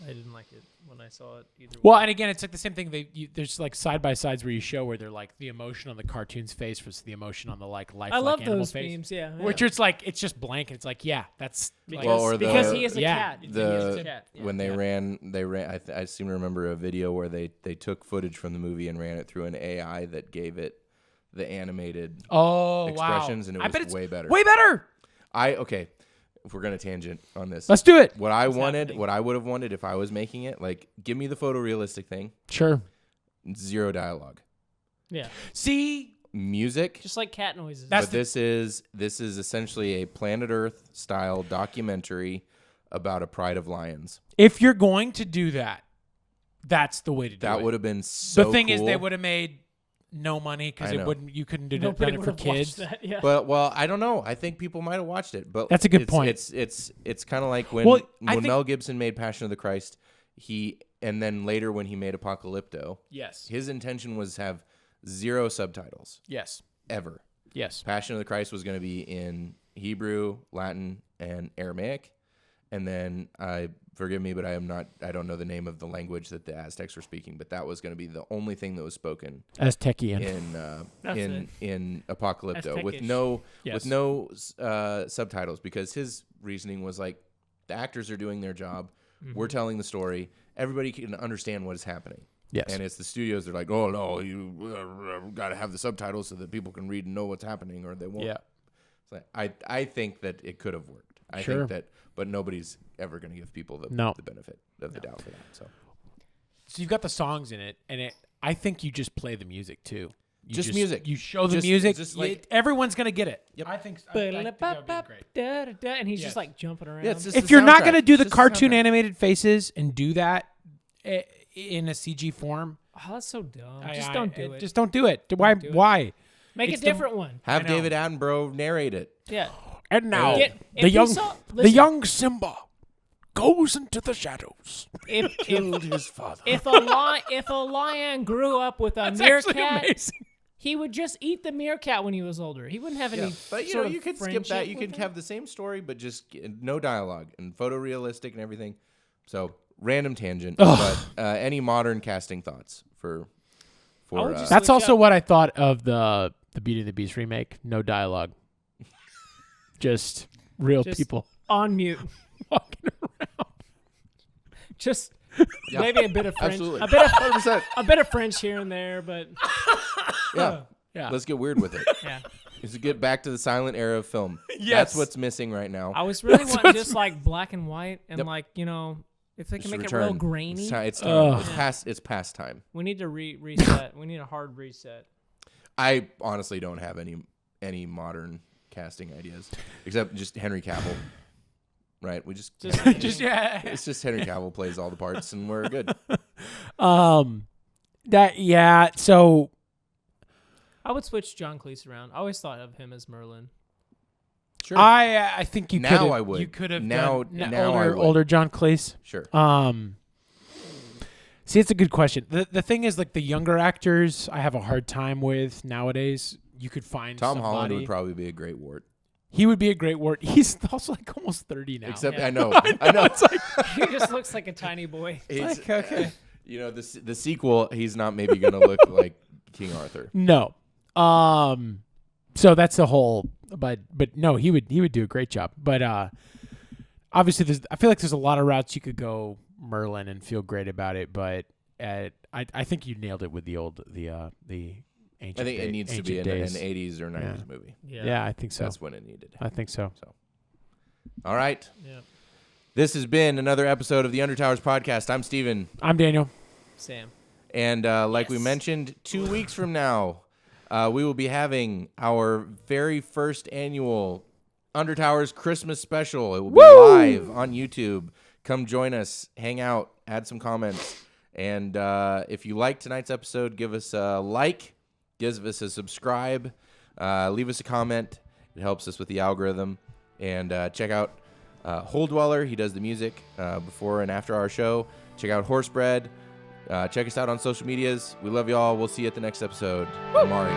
I didn't like it when I saw it either. Well, and again, it's like the same thing. There's like side by sides where you show where they're like the emotion on the cartoon's face versus the emotion on the like lifelike I love animal those face. memes, yeah. Which it's like it's just blank and it's like that's because he is a cat. When they ran. I seem to remember a video where they took footage from the movie and ran it through an AI that gave it the animated expressions, and it was way better. Way better. Okay. If we're gonna tangent on this, let's do it. What I would have wanted if I was making it, like, give me the photorealistic thing. Sure. 0 dialogue. Yeah. See, music, just like cat noises. This is essentially a Planet Earth style documentary about a pride of lions. If you're going to do that, that's the way to do it. That would have been so. The thing cool. is, they would have made no money because you couldn't do it for kids. That, yeah. But I don't know. I think people might have watched it. But that's a good point. It's kind of like when Mel Gibson made Passion of the Christ, and then later when he made Apocalypto. Yes. His intention was to have 0 subtitles. Yes. Ever. Yes. Passion of the Christ was going to be in Hebrew, Latin, and Aramaic. And then forgive me, but I don't know the name of the language that the Aztecs were speaking, but that was going to be the only thing that was spoken Aztecian in Apocalypto with no subtitles, because his reasoning was like, the actors are doing their job, we're telling the story, everybody can understand what is happening. Yes. And it's the studios that are like, oh no, you got to have the subtitles so that people can read and know what's happening, or they won't. Yeah. So I think that it could have worked. I think that. But nobody's ever going to give people the benefit of the doubt for that. So you've got the songs in it, and I think you just play the music too. Music. You show the music. Just like, everyone's going to get it. Yep. I think that would be great. And he's just like jumping around. Yeah, if you're not going to do the cartoon animated faces and do that in a CG form, that's so dumb. Just don't do it. Just don't do it. Why? Make a different one. Have David Attenborough narrate it. Yeah. And now the young Simba goes into the shadows. Killed his father. If a lion grew up with a meerkat, he would just eat the meerkat when he was older. He wouldn't have any. But you know, you could skip that. You could have the same story, but just no dialogue and photorealistic and everything. So random tangent. But any modern casting thoughts for? That's also what I thought of the Beauty and the Beast remake. No dialogue, just real people on mute, walking around. Just maybe a bit of French, Absolutely. a bit of 100%. a bit of French here and there, but Yeah. Let's get weird with it. yeah. Let's get back to the silent era of film. Yes. That's what's missing right now. I was really wanting just like black and white and like, you know, if they can Just make return. it real grainy. It's time. It's past time. We need to reset. We need a hard reset. I honestly don't have any modern casting ideas except just Henry Cavill. Right? We just it's just Henry Cavill plays all the parts and we're good. So I would switch John Cleese around. I always thought of him as Merlin. Sure. I think you could now I would. You could have now I would. older John Cleese. Sure. See, it's a good question. The thing is, like the younger actors, I have a hard time with nowadays. You could find Tom somebody. Holland would probably be a great Wart. He would be a great Wart. He's also like almost 30 now. Except Yeah. I know. It's like He just looks like a tiny boy. it's, okay. You know, the sequel, he's not maybe going to look like King Arthur. No. So that's the whole. But no, he would do a great job. But obviously, I feel like there's a lot of routes you could go Merlin and feel great about it. But I think you nailed it with the ancient. I think it needs to be an days. 80s or 90s movie. Yeah, I think so. That's when it needed. I think so. All right. Yeah. This has been another episode of the Undertowers podcast. I'm Steven. I'm Daniel. Sam. And like we mentioned, 2 weeks from now, we will be having our very first annual Undertowers Christmas special. It will be live on YouTube. Come join us, hang out, add some comments. And if you like tonight's episode, give us a like, give us a subscribe, leave us a comment. It helps us with the algorithm. And check out Hole Dweller. He does the music before and after our show. Check out Horsebread. Check us out on social medias. We love y'all. We'll see you at the next episode. Mario.